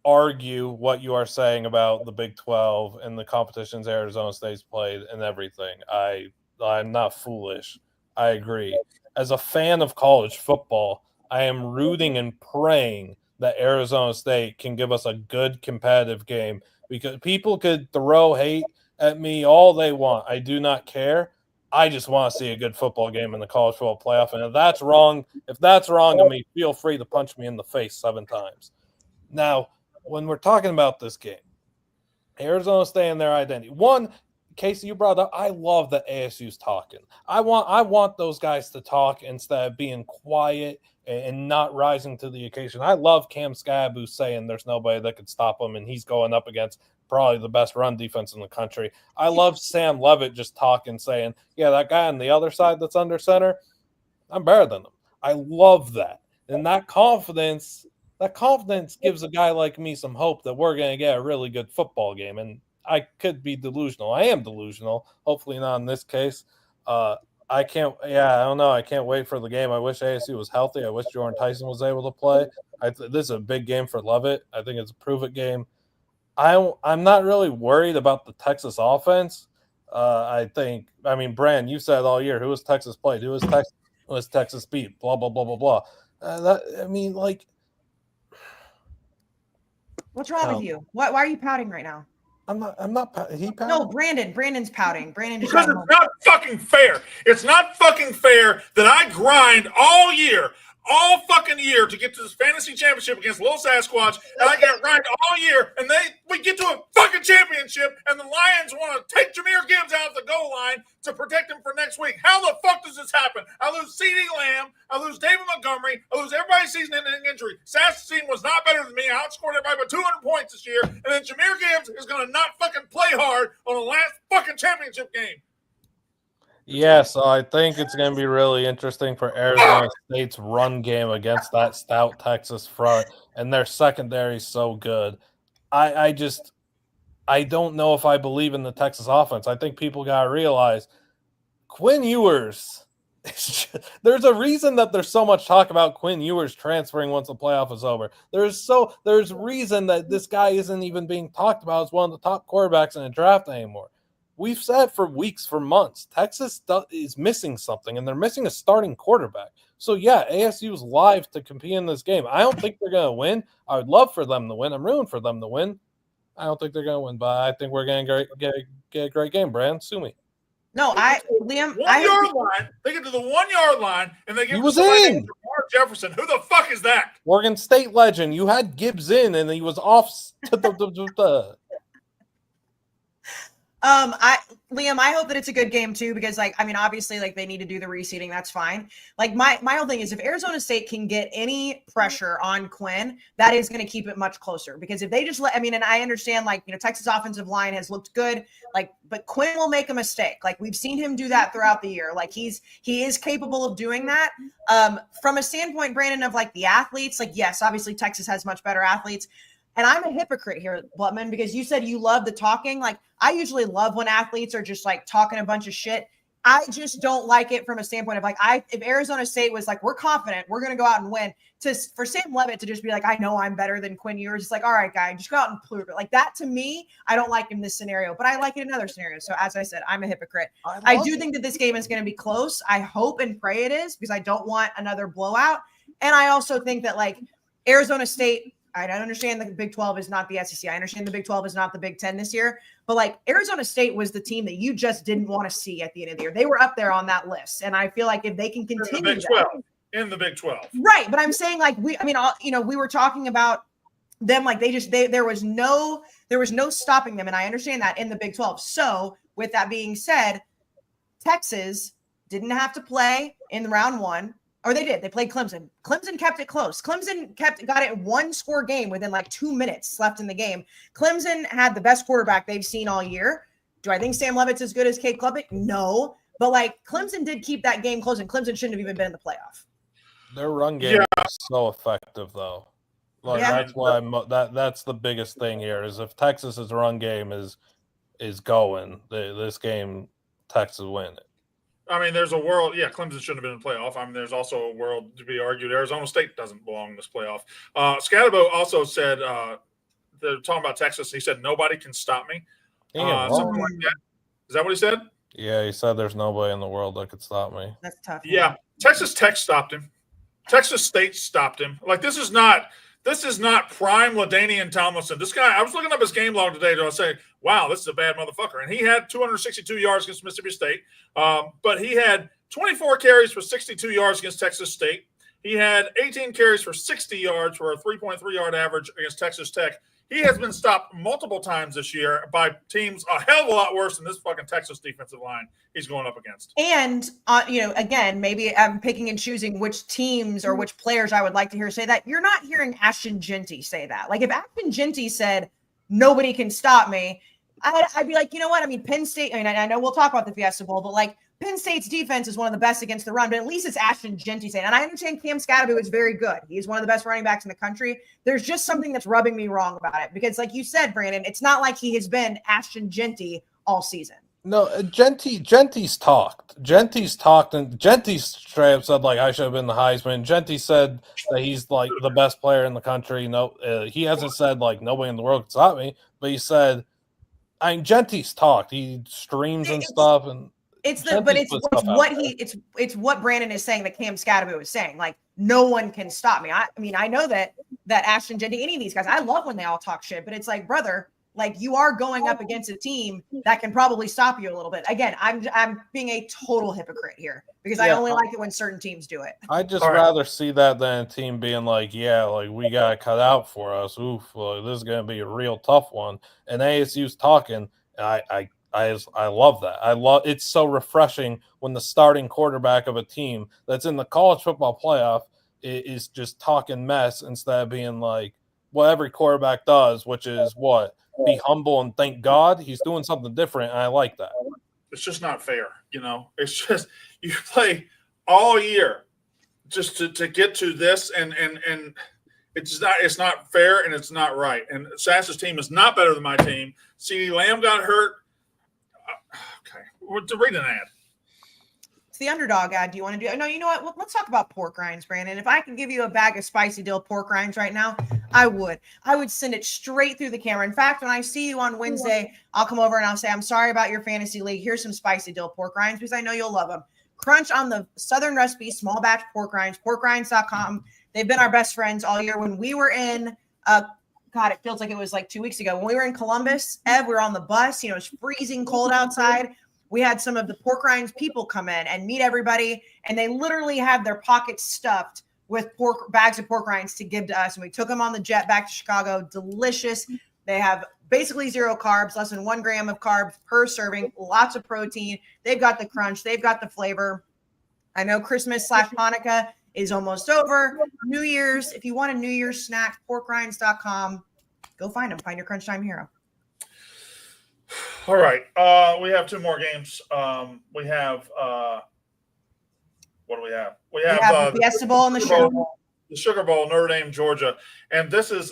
argue what you are saying about the Big 12 and the competitions Arizona State's played and everything. I'm not foolish. I agree. As a fan of college football, I am rooting and praying that Arizona State can give us a good competitive game, because people could throw hate at me all they want. I do not care. I just want to see a good football game in the college football playoff. And if that's wrong of me, feel free to punch me in the face 7 times. Now, when we're talking about this game, Arizona staying their identity. One, Kayce, you brought up, I love that ASU's talking. I want those guys to talk instead of being quiet and not rising to the occasion. I love Cam Skabu saying there's nobody that could stop him, and he's going up against probably the best run defense in the country. I love Sam Levitt just talking, saying, yeah, that guy on the other side that's under center, I'm better than him. I love that. And that confidence gives a guy like me some hope that we're going to get a really good football game. And I could be delusional. I am delusional. Hopefully not in this case. I don't know. I can't wait for the game. I wish ASU was healthy. I wish Jordan Tyson was able to play. This is a big game for Levitt. I think it's a prove-it game. I'm not really worried about the Texas offense. Brand, you said all year, who has Texas played? Who has Texas beat? Blah, blah, blah, blah, blah. What's wrong with you? Why are you pouting right now? I'm not. He pouting? No, Brandon's pouting. Brandon just because it's not fucking fair. It's not fucking fair that I grind all fucking year to get to this fantasy championship against Little Sasquatch, and I get grind all year, and we get to a fucking championship, and the Lions want to take Jahmyr Gibbs out of the goal line to protect him for next week. How the fuck does this happen? I lose CeeDee Lamb, I lose David Montgomery, I lose everybody's season-ending injury. Sasquatch was not better than me. I outscored everybody by 200 points this year, and then Jahmyr Gibbs is going to not fucking play hard on the last fucking championship game. Yeah, so I think it's going to be really interesting for Arizona State's run game against that stout Texas front, and their secondary is so good. I don't know if I believe in the Texas offense. I think people got to realize Quinn Ewers. There's a reason that there's so much talk about Quinn Ewers transferring once the playoff is over. There's reason that this guy isn't even being talked about as one of the top quarterbacks in the draft anymore. We've said for weeks, for months, Texas is missing something, and they're missing a starting quarterback. So, yeah, ASU is live to compete in this game. I don't think they're going to win. I would love for them to win. I'm rooting for them to win. I don't think they're going to win, but I think we're going to get a great game, Brand. Sue me. No, Liam. 1 yard line. They get to the 1 yard line, and they give he was in. Mark Jefferson. Who the fuck is that? Oregon State legend. You had Gibbs in, and he was off to the Liam, I hope that it's a good game too, because obviously they need to do the reseeding. That's fine. My whole thing is if Arizona State can get any pressure on Quinn, that is going to keep it much closer, because if they just and I understand Texas offensive line has looked good, but Quinn will make a mistake. We've seen him do that throughout the year. He is capable of doing that. From a standpoint, Brandon, of the athletes, yes, obviously Texas has much better athletes. And I'm a hypocrite here, Blutman, because you said you love the talking. I usually love when athletes are just talking a bunch of shit. I just don't like it from a standpoint of if Arizona State was we're confident, we're going to go out and win, for Sam Levitt to just be I know I'm better than Quinn Ewers. It's all right, guy, just go out and prove it. That to me, I don't like in this scenario, but I like it in other scenarios. So as I said, I'm a hypocrite. I do think that this game is going to be close. I hope and pray it is, because I don't want another blowout. And I also think that Arizona State, I don't understand the Big 12 is not the SEC. I understand the Big 12 is not the Big 10 this year. But Arizona State was the team that you just didn't want to see at the end of the year. They were up there on that list. And I feel if they can continue in the Big 12. Right. But I'm saying we were talking about them there was no stopping them. And I understand that in the Big 12. So with that being said, Texas didn't have to play in round one. Or they did. They played Clemson. Clemson kept it close. Clemson got it 1-score game within 2 minutes left in the game. Clemson had the best quarterback they've seen all year. Do I think Sam Levitt's as good as Cade Klubnik? No. But Clemson did keep that game close, and Clemson shouldn't have even been in the playoff. Their run game is so effective, though. That's why that's the biggest thing here is if Texas's run game is going, this game Texas win it. There's a world. Yeah, Clemson shouldn't have been in the playoff. There's also a world to be argued. Arizona State doesn't belong in this playoff. Scatterbo also said they're talking about Texas. He said nobody can stop me. Something like that. Is that what he said? Yeah, he said there's nobody in the world that could stop me. That's tough. Yeah, Texas Tech stopped him. Texas State stopped him. This is not prime LaDainian Tomlinson. This guy, I was looking up his game log today to say, wow, this is a bad motherfucker. And he had 262 yards against Mississippi State, but he had 24 carries for 62 yards against Texas State. He had 18 carries for 60 yards for a 3.3 yard average against Texas Tech. He has been stopped multiple times this year by teams a hell of a lot worse than this fucking Texas defensive line he's going up against. And, again, maybe I'm picking and choosing which teams or which players I would like to hear say that. You're not hearing Ashton Genty say that. Like, if Ashton Genty said, nobody can stop me, I'd be like, you know what? I mean, Penn State, I know we'll talk about the Fiesta Bowl, but like Penn State's defense is one of the best against the run, but at least it's Ashton Genty saying, and I understand Cam Scatterby is very good. He's one of the best running backs in the country. There's just something that's rubbing me wrong about it because like you said, Brandon, it's not like he has been Ashton Genty all season. No, Genty's talked, and Genty straight up said, like, I should have been the Heisman. Genty said that he's, like, the best player in the country. No, he hasn't said, like, nobody in the world can stop me, but he said, Genty's talked. He streams and stuff, and it's what Brandon is saying that Cam Scatterby was saying. Like, no one can stop me. I mean, I know that Ashton Genty, any of these guys, I love when they all talk shit, but it's like, brother, like you are going up against a team that can probably stop you a little bit. Again, I'm being a total hypocrite here because I only like it when certain teams do it. I'd just rather see that than a team being like, yeah, like we got it cut out for us. Oof, this is going to be a real tough one. And ASU's talking. I love that. It's so refreshing when the starting quarterback of a team that's in the college football playoff is just talking mess instead of being like what every quarterback does, which is what? Be humble and thank God. He's doing something different, and I like that. It's just not fair, It's just you play all year just to get to this, and it's not fair and it's not right. And Sass's team is not better than my team. CeeDee Lamb got hurt. Okay, to read an ad. It's the underdog ad. Do you want to do? No, you know what? Let's talk about pork rinds, Brandon. If I could give you a bag of spicy dill pork rinds right now, I would send it straight through the camera. In fact, when I see you on Wednesday, I'll come over and I'll say, I'm sorry about your fantasy league. Here's some spicy dill pork rinds because I know you'll love them. Crunch on the Southern recipe, small batch pork rinds, porkrinds.com. They've been our best friends all year. When we were in, God, it feels like it was like 2 weeks ago. When we were in Columbus, Ev, we were on the bus. It's freezing cold outside. We had some of the pork rinds people come in and meet everybody, and they literally had their pockets stuffed with bags of pork rinds to give to us. And we took them on the jet back to Chicago. Delicious. They have basically 0 carbs, less than 1 gram of carbs per serving, lots of protein. They've got the crunch. They've got the flavor. I know Christmas/Hanukkah is almost over. New Year's, if you want a New Year's snack, porkrinds.com. Go find them. Find your crunch time hero. All right. We have 2 more games. We have what do we have? We have the Fiesta Bowl and the Sugar Bowl. The Sugar Bowl, Notre Dame, Georgia. And this is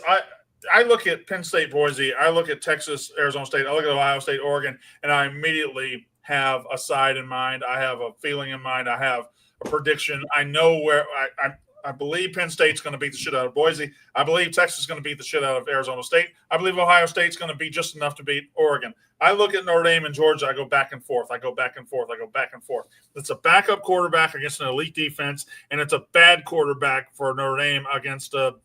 I look at Penn State, Boise. I look at Texas, Arizona State. I look at Ohio State, Oregon, and I immediately have a side in mind. I have a feeling in mind. I have a prediction. I know where I believe Penn State's going to beat the shit out of Boise. I believe Texas is going to beat the shit out of Arizona State. I believe Ohio State's going to be just enough to beat Oregon. I look at Notre Dame and Georgia. I go back and forth. It's a backup quarterback against an elite defense, and it's a bad quarterback for Notre Dame against a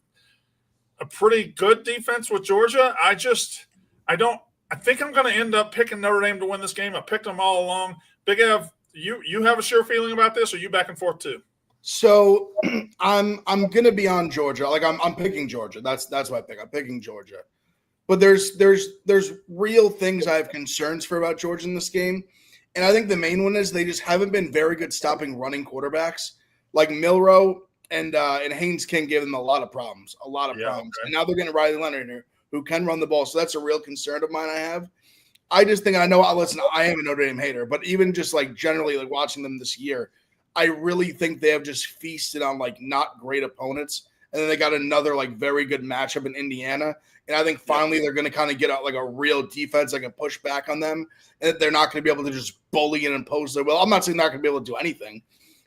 pretty good defense with Georgia. I think I'm going to end up picking Notre Dame to win this game. I picked them all along. Big Ev, you have a sure feeling about this, or you back and forth too? So I'm gonna be on Georgia. Like I'm picking Georgia. That's what I pick. I'm picking Georgia. But there's real things I have concerns for about Georgia in this game. And I think the main one is they just haven't been very good stopping running quarterbacks. Like Milroe and Haynes King gave them a lot of problems. Okay. And now they're getting Riley Leonard here who can run the ball. So that's a real concern of mine I have. I just think I am a Notre Dame hater, but even just like generally like watching them this year, I really think they have just feasted on like not great opponents. And then they got another like very good matchup in Indiana. And I think finally they're going to kind of get out like a real defense that can push back on them. And they're not going to be able to just bully and impose their will. I'm not saying they're not going to be able to do anything,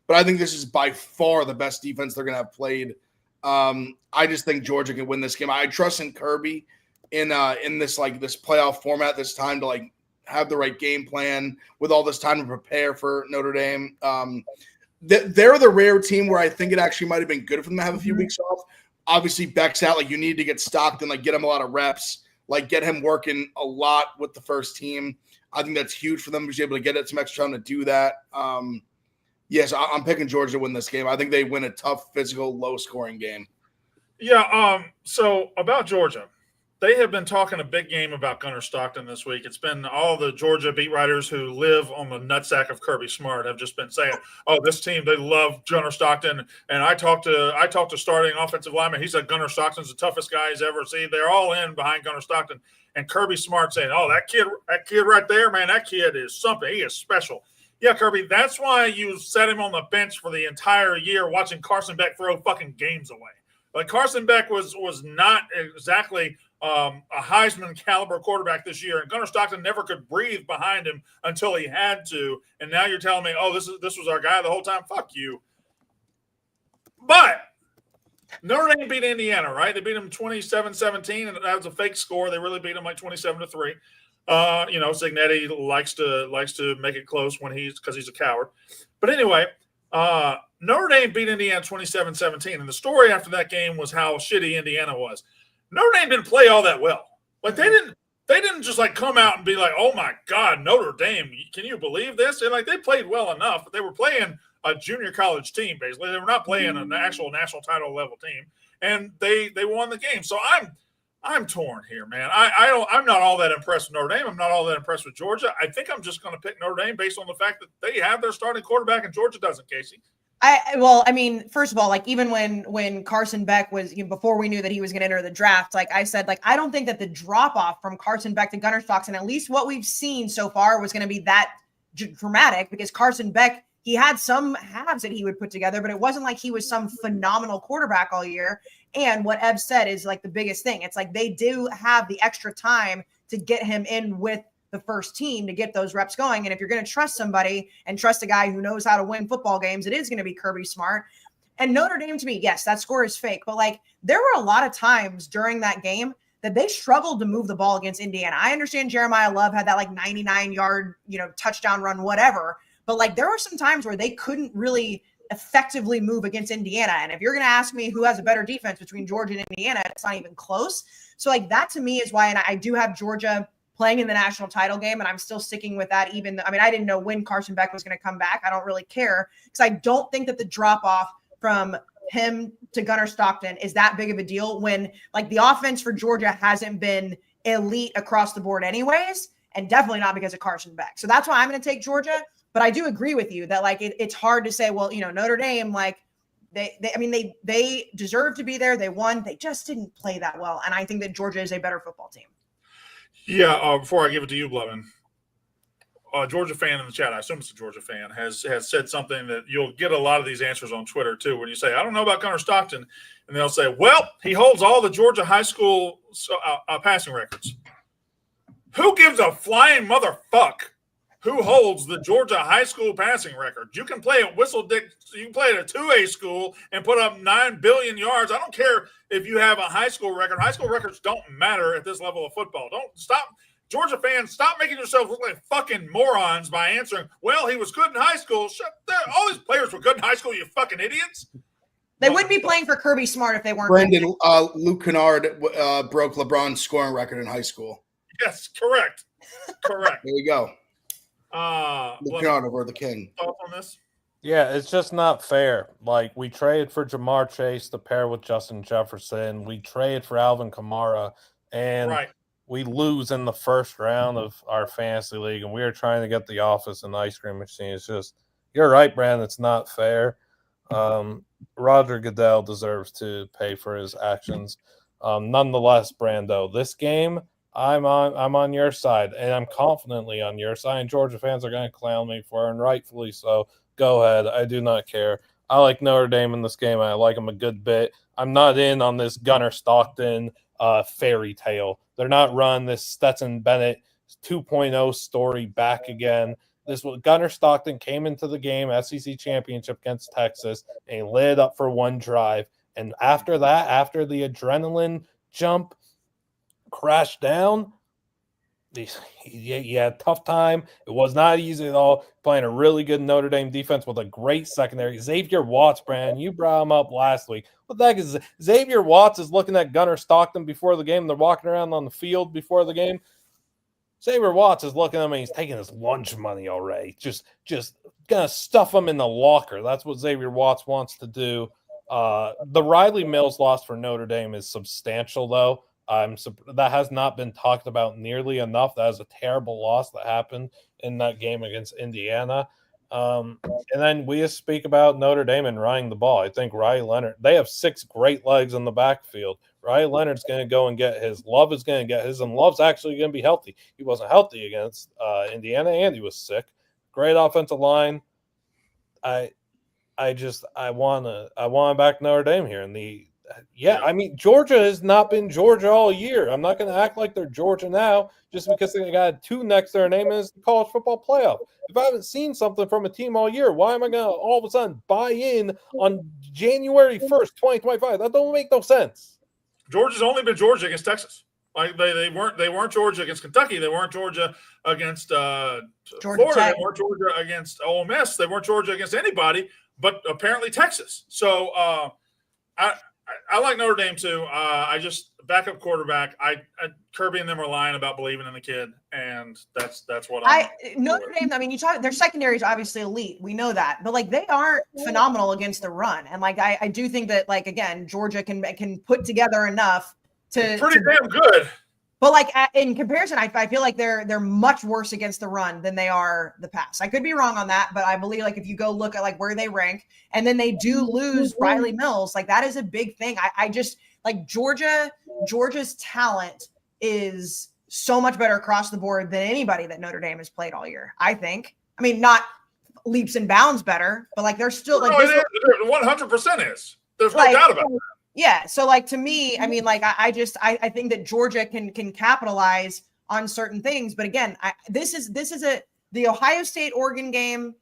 but I think this is by far the best defense they're going to have played. I just think Georgia can win this game. I trust in Kirby in this like this playoff format this time to like have the right game plan with all this time to prepare for Notre Dame. They're the rare team where I think it actually might have been good for them to have a few weeks off. Obviously, Beck's out. Like, you need to get Stockton, like, get him a lot of reps, like, get him working a lot with the first team. I think that's huge for them to be able to get it some extra time to do that. Yes, I'm picking Georgia to win this game. I think they win a tough, physical, low-scoring game. Yeah, so about Georgia, they have been talking a big game about Gunnar Stockton this week. It's been all the Georgia beat writers who live on the nutsack of Kirby Smart have just been saying, "Oh, this team, they love Gunnar Stockton." And I talked to starting offensive lineman. He said Gunnar Stockton's the toughest guy he's ever seen. They're all in behind Gunnar Stockton. And Kirby Smart saying, "Oh, that kid right there, man, that kid is something. He is special." Yeah, Kirby, that's why you set him on the bench for the entire year watching Carson Beck throw fucking games away. Like Carson Beck was not exactly a Heisman caliber quarterback this year, and Gunnar Stockton never could breathe behind him until he had to. And now you're telling me, "Oh, this was our guy the whole time." Fuck you. But Notre Dame beat Indiana, right? They beat them 27-17, and that was a fake score. They really beat them like 27-3. Signetti likes to make it close because he's a coward. But anyway, Notre Dame beat Indiana 27-17, and the story after that game was how shitty Indiana was. Notre Dame didn't play all that well. Like they didn't just like come out and be like, "Oh my God, Notre Dame, can you believe this?" And like they played well enough, but they were playing a junior college team basically. They were not playing an actual national title level team, and they won the game. So I'm torn here, man. I'm not all that impressed with Notre Dame. I'm not all that impressed with Georgia. I think I'm just going to pick Notre Dame based on the fact that they have their starting quarterback and Georgia doesn't, Kayce. First of all, like even when Carson Beck was, before we knew that he was going to enter the draft, like I said, like I don't think that the drop off from Carson Beck to Gunnar Stockton, at least what we've seen so far, was going to be that dramatic, because Carson Beck, he had some halves that he would put together, but it wasn't like he was some phenomenal quarterback all year. And what Ev said is like the biggest thing. It's like they do have the extra time to get him in with the first team to get those reps going. And if you're going to trust somebody and trust a guy who knows how to win football games, it is going to be Kirby Smart. And Notre Dame, to me, yes, that score is fake. But like there were a lot of times during that game that they struggled to move the ball against Indiana. I understand Jeremiah Love had that like 99-yard, touchdown run, whatever. But like there were some times where they couldn't really effectively move against Indiana. And if you're going to ask me who has a better defense between Georgia and Indiana, it's not even close. So like that to me is why, and I do have Georgia playing in the national title game, and I'm still sticking with that. I didn't know when Carson Beck was going to come back. I don't really care because I don't think that the drop off from him to Gunnar Stockton is that big of a deal when like the offense for Georgia hasn't been elite across the board anyways, and definitely not because of Carson Beck. So that's why I'm going to take Georgia. But I do agree with you that like it's hard to say, well, Notre Dame, like they deserve to be there. They won. They just didn't play that well. And I think that Georgia is a better football team. Yeah. Before I give it to you, Blevin, a Georgia fan in the chat, I assume it's a Georgia fan, has said something that you'll get a lot of these answers on Twitter too. When you say, "I don't know about Gunnar Stockton," and they'll say, "Well, he holds all the Georgia high school passing records." Who gives a flying motherfuck who holds the Georgia high school passing record? You can play at you can play at a 2A school and put up 9 billion yards. I don't care if you have a high school record. High school records don't matter at this level of football. Don't stop. Georgia fans, stop making yourselves look like fucking morons by answering, "Well, he was good in high school." All these players were good in high school, you fucking idiots. They wouldn't be playing for Kirby Smart if they weren't. Brandon, Luke Kennard broke LeBron's scoring record in high school. Yes, correct. Correct. There you go. Luke Kennard over the king. Thoughts on this? Yeah, it's just not fair. Like, we traded for Jamar Chase to pair with Justin Jefferson. We traded for Alvin Kamara, and we lose in the first round of our fantasy league, and we are trying to get the office and the ice cream machine. It's just, you're right, Brandon, it's not fair. Roger Goodell deserves to pay for his actions. Nonetheless, Brando, this game, I'm on your side, and I'm confidently on your side, and Georgia fans are going to clown me for it, and rightfully so. Go ahead. I do not care. I like Notre Dame in this game. I like them a good bit. I'm not in on this Gunnar Stockton fairy tale. They're not running this Stetson Bennett 2.0 story back again. Gunnar Stockton came into the game, SEC championship against Texas, and he lit it up for one drive. And after that, after the adrenaline jump crashed down, he had a tough time. It was not easy at all. Playing a really good Notre Dame defense with a great secondary. Xavier Watts, Brandon, you brought him up last week. What the heck is Xavier Watts is looking at Gunnar Stockton before the game. They're walking around on the field before the game. Xavier Watts is looking at him and he's taking his lunch money already. Just gonna stuff him in the locker. That's what Xavier Watts wants to do. The Riley Mills loss for Notre Dame is substantial, though. That has not been talked about nearly enough. That is a terrible loss that happened in that game against Indiana. And then we just speak about Notre Dame and running the ball. I think Riley Leonard, they have 6 great legs in the backfield. Riley Leonard's going to go and get his. Love is going to get his, and Love's actually going to be healthy. He wasn't healthy against Indiana, and he was sick. Great offensive line. I want to back Notre Dame here. I mean, Georgia has not been Georgia all year. I'm not going to act like they're Georgia now just because they got 2 next to their name and it's the college football playoff. If I haven't seen something from a team all year, why am I going to all of a sudden buy in on January 1st, 2025? That don't make no sense. Georgia's only been Georgia against Texas. Like they weren't Georgia against Kentucky. They weren't Georgia against Florida. They weren't Georgia against Ole Miss. They weren't Georgia against anybody, but apparently Texas. So I like Notre Dame too. I just backup quarterback. Kirby and them are lying about believing in the kid, and that's what Notre Dame. I mean, you talk. Their secondary is obviously elite. We know that, but like they aren't phenomenal against the run. And like I do think that like again, Georgia can put together enough to pretty damn good. But like in comparison, I feel like they're much worse against the run than they are the pass. I could be wrong on that, but I believe like if you go look at like where they rank, and then they do lose Riley Mills, like that is a big thing. I just like Georgia's talent is so much better across the board than anybody that Notre Dame has played all year. I think. I mean, not leaps and bounds better, but like they're still like 100% is. There's no doubt about that. Yeah. So like to me, I mean, like I think that Georgia can capitalize on certain things. But again, this is the Ohio State Oregon game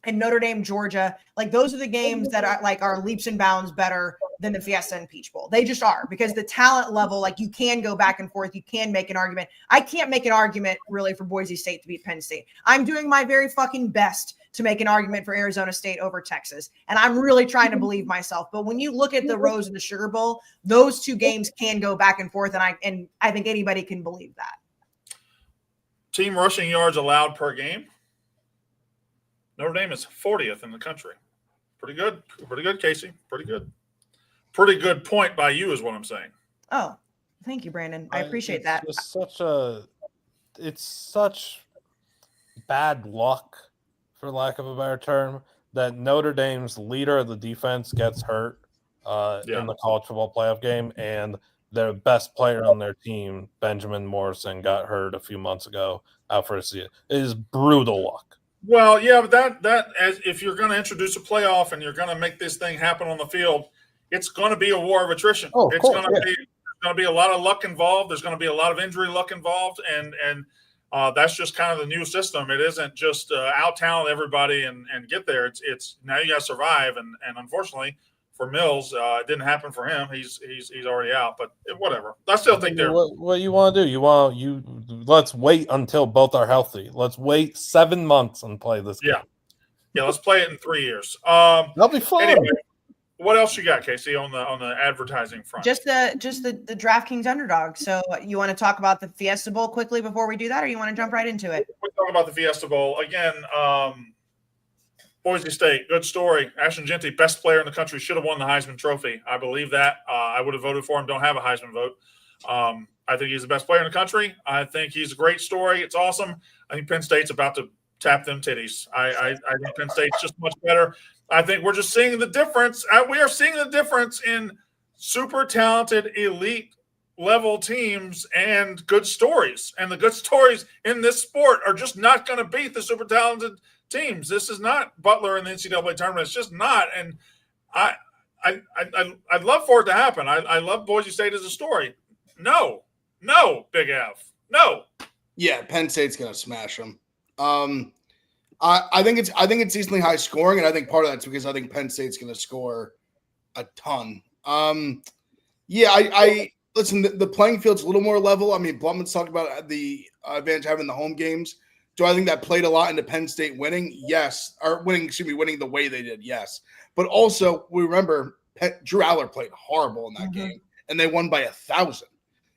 and Notre Dame Georgia. Like those are the games that are leaps and bounds better than the Fiesta and Peach Bowl. They just are, because the talent level, like you can go back and forth. You can make an argument. I can't make an argument really for Boise State to beat Penn State. I'm doing my very fucking best to make an argument for Arizona State over Texas. And I'm really trying to believe myself. But when you look at the Rose and the Sugar Bowl, those 2 games can go back and forth. And I think anybody can believe that. Team rushing yards allowed per game. Notre Dame is 40th in the country. Pretty good. Pretty good, Kayce. Pretty good. Pretty good point by you is what I'm saying. Oh, thank you, Brandon. I appreciate that. It's such bad luck, for lack of a better term, that Notre Dame's leader of the defense gets hurt in the college football playoff game, and their best player on their team, Benjamin Morrison, got hurt a few months ago out for a season. It is brutal luck. Well, yeah, but that as if you're going to introduce a playoff and you're going to make this thing happen on the field, it's going to be a war of attrition. It's going to be a lot of luck involved. There's going to be a lot of injury luck involved, and that's just kind of the new system. It isn't just out talent everybody and get there. It's now you got to survive, and unfortunately for Mills, it didn't happen for him. He's already out, but whatever. I still think they're what you want to do. Let's wait until both are healthy. Let's wait 7 months and play this game. Yeah. Let's play it in 3 years. That'll be fun. Anyway, what else you got, Kayce, on the advertising front? Just the DraftKings underdog. So you want to talk about the Fiesta Bowl quickly before we do that, or you want to jump right into it? We'll talk about the Fiesta Bowl again. Boise State, good story. Ashton Jeanty, best player in the country, should have won the Heisman Trophy. I believe that. I would have voted for him. Don't have a Heisman vote. I think he's the best player in the country. I think he's a great story. It's awesome. I think Penn State's about to tap them titties. I think Penn State's just much better. I think we're just seeing the difference. We are seeing the difference in super talented, elite level teams and good stories. And the good stories in this sport are just not going to beat the super talented teams. This is not Butler in the NCAA tournament. It's just not. And I'd love for it to happen. I love Boise State as a story. No, Big F. No. Yeah, Penn State's going to smash them. I think it's decently high scoring, and I think part of that's because I think Penn State's going to score a ton. I listen. The playing field's a little more level. I mean, Blumman's talked about the advantage having the home games. Do I think that played a lot into Penn State winning? Yes, or winning the way they did. Yes, but also we remember Drew Aller played horrible in that game, and they won by 1,000.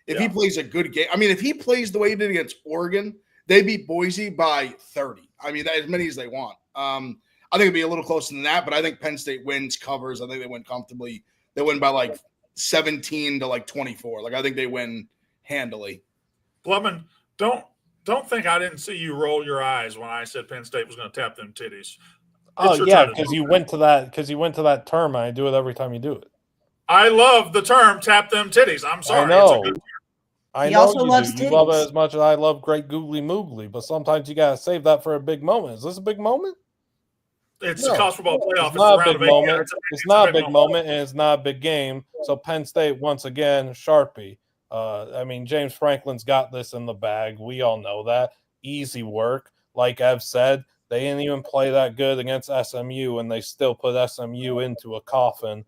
If he plays a good game, I mean, if he plays the way he did against Oregon, they beat Boise by 30. I mean, as many as they want. I think it'd be a little closer than that, but I think Penn State wins, covers. I think they win comfortably. They win by like 17 to 24. Like I think they win handily. Blevin, don't think I didn't see you roll your eyes when I said Penn State was going to tap them titties. Oh yeah, because you went to that term. And I do it every time you do it. I love the term "tap them titties." I'm sorry. I know. It's a good He also loves You love it titties. as much as I love great googly moogly, but sometimes you gotta save that for a big moment. Is this a big moment? It's a college football playoff. It's not a big round of 18. moment. It's not a big moment, and it's not a big game. So Penn State once again, Sharpie. I mean, James Franklin's got this in the bag. We all know that. Easy work. Like Ev said, they didn't even play that good against SMU, and they still put SMU into a coffin.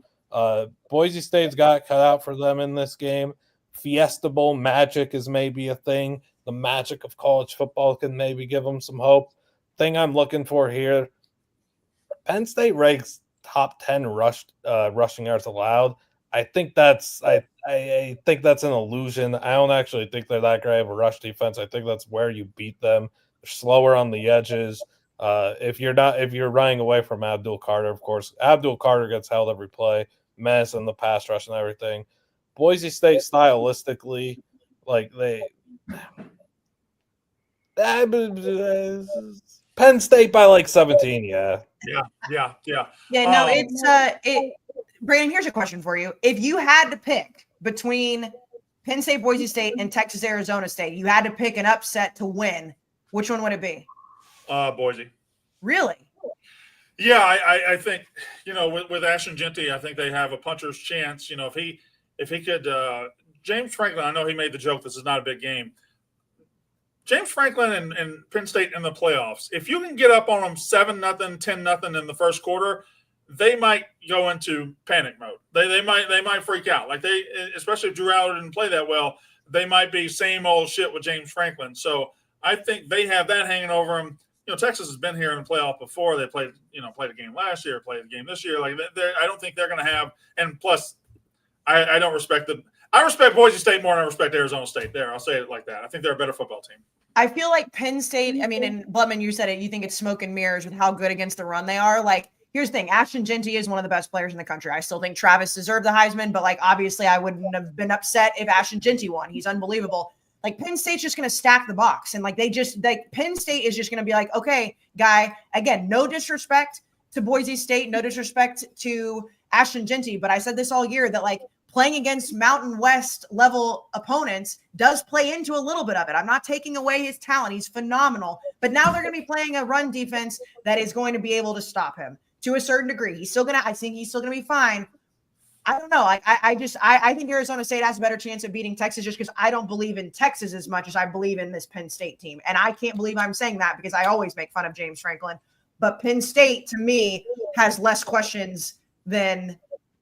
Boise State's got it cut out for them in this game. Fiesta Bowl magic is maybe a thing. The magic of college football can maybe give them some hope. Thing I'm looking for here, Penn State ranks top 10 rushing yards allowed. I think that's I think that's an illusion. I don't actually think they're that great of a rush defense. I think that's where you beat them. They're slower on the edges. If you're running away from Abdul Carter, of course, Abdul Carter gets held every play, menace in the pass rush and everything. Boise State stylistically, like Penn State by like 17, yeah. Yeah. No, Brandon, here's a question for you. If you had to pick between Penn State, Boise State, and Texas, Arizona State, you had to pick an upset to win, which one would it be? Boise. Really? Yeah, I think, with Ashton Genty, I think they have a puncher's chance. If he could, James Franklin, I know he made the joke, this is not a big game. James Franklin and Penn State in the playoffs, if you can get up on them 7-0, 10-0 in the first quarter, they might go into panic mode. They might freak out. Like especially if Drew Aller didn't play that well, they might be same old shit with James Franklin. So I think they have that hanging over them. Texas has been here in the playoff before. They played a game last year, played a game this year. Like I don't think they're going to have. And plus, I don't respect I respect Boise State more than I respect Arizona State. There, I'll say it like that. I think they're a better football team. I feel like Penn State. I mean, and Blevin, you said it. You think it's smoke and mirrors with how good against the run they are. Like, here's the thing: Ashton Genty is one of the best players in the country. I still think Travis deserved the Heisman, but obviously, I wouldn't have been upset if Ashton Genty won. He's unbelievable. Penn State's just going to stack the box. And Penn State is just going to be like, okay, guy, again, no disrespect to Boise State, no disrespect to Ashton Genty. But I said this all year that playing against Mountain West level opponents does play into a little bit of it. I'm not taking away his talent. He's phenomenal. But now they're going to be playing a run defense that is going to be able to stop him to a certain degree. I think he's still going to be fine. I don't know. I think Arizona State has a better chance of beating Texas just because I don't believe in Texas as much as I believe in this Penn State team. And I can't believe I'm saying that because I always make fun of James Franklin. But Penn State, to me, has less questions than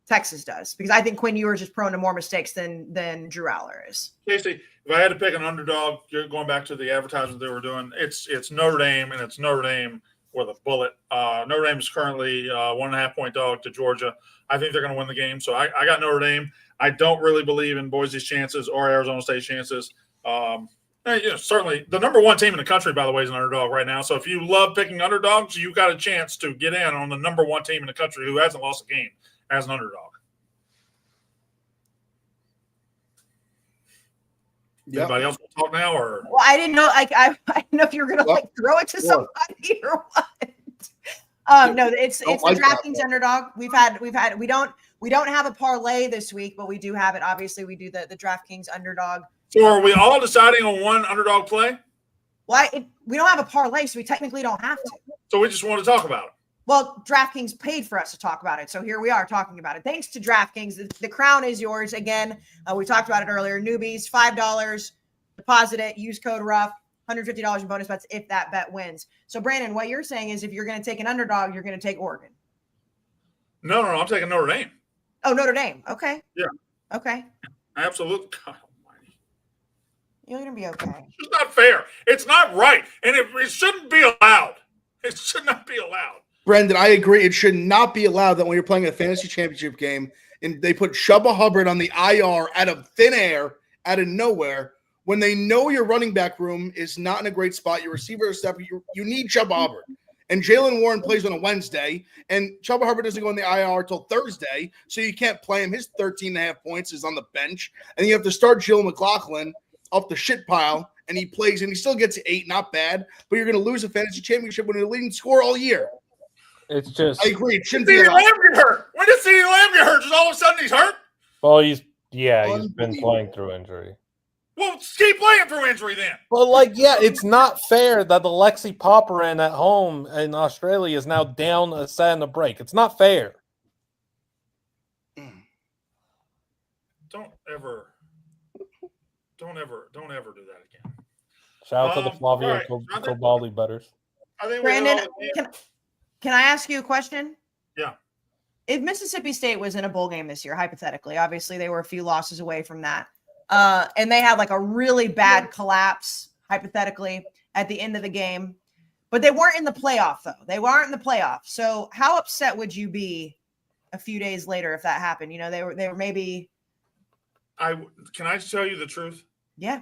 Texas does because I think Quinn Ewers is prone to more mistakes than Drew Aller is. Casey, if I had to pick an underdog, going back to the advertisement they were doing, it's Notre Dame, and it's Notre Dame with a bullet. Notre Dame is currently 1.5 point dog to Georgia. I think they're going to win the game. So I got Notre Dame. I don't really believe in Boise's chances or Arizona State's chances. Certainly the number one team in the country, by the way, is an underdog right now. So if you love picking underdogs, you got a chance to get in on the number one team in the country who hasn't lost a game as an underdog. Yep. Anybody else want to talk now? Or well, I didn't know. I didn't know if you were going to throw it to somebody or what. No, it's the DraftKings underdog. We don't have a parlay this week, but we do have it. Obviously, we do the DraftKings underdog. So are we all deciding on one underdog play? Well, we don't have a parlay, so we technically don't have to. So we just want to talk about it. Well, DraftKings paid for us to talk about it, so here we are talking about it. Thanks to DraftKings. The crown is yours. Again, we talked about it earlier. Newbies, $5, deposit it, use code RUFF, $150 in bonus bets if that bet wins. So, Brandon, what you're saying is if you're going to take an underdog, you're going to take Oregon. No, I'm taking Notre Dame. Oh, Notre Dame. Okay. Yeah. Okay. Absolutely. God almighty. You're going to be okay. It's not fair. It's not right. And it shouldn't be allowed. It should not be allowed. Brendan, I agree. It should not be allowed that when you're playing a fantasy championship game and they put Chubba Hubbard on the IR out of thin air, out of nowhere, when they know your running back room is not in a great spot, your receiver is stepping, you need Chubba Hubbard. and Jalen Warren plays on a Wednesday, and Chuba Hubbard doesn't go on the IR till Thursday, so you can't play him. His 13.5 points is on the bench, and you have to start Jill McLaughlin off the shit pile, and he plays, and he still gets 8, not bad, but you're going to lose a fantasy championship when you're the leading scorer all year. It's just. I agree. It shouldn't CeeDee be Lamb get hurt. When did CeeDee Lamb get hurt? Just all of a sudden he's hurt? Well, he's been playing through injury. Well, keep playing through injury then. But, it's not fair that the Lexi Popperin at home in Australia is now down a set and a break. It's not fair. Don't ever do that again. Shout out to the Flavio right. Cobaldi betters. I think Brandon, can I ask you a question? Yeah. If Mississippi State was in a bowl game this year, hypothetically, obviously they were a few losses away from that, and they had like a really bad collapse, hypothetically, at the end of the game, but they weren't in the playoff, though. They weren't in the playoff. So how upset would you be a few days later if that happened? You know, they were maybe. Can I tell you the truth? Yeah.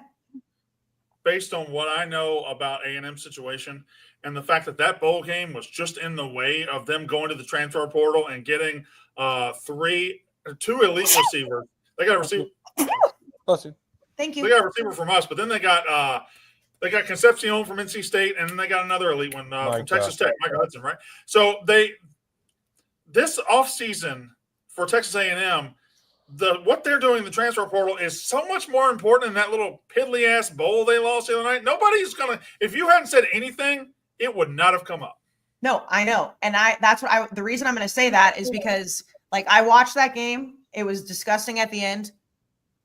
Based on what I know about A&M situation and the fact that bowl game was just in the way of them going to the transfer portal and getting 2 elite receivers. They got a receiver. Bless you. Thank you. They got a receiver from us, but then they got Concepcion from NC State, and then they got another elite one from Texas Tech, Michael Hudson, right? So this offseason for Texas A&M, what they're doing in the transfer portal is so much more important than that little piddly ass bowl they lost the other night. Nobody's gonna. If you hadn't said anything, it would not have come up. No, I know, and the reason I'm going to say that is because I watched that game. It was disgusting at the end.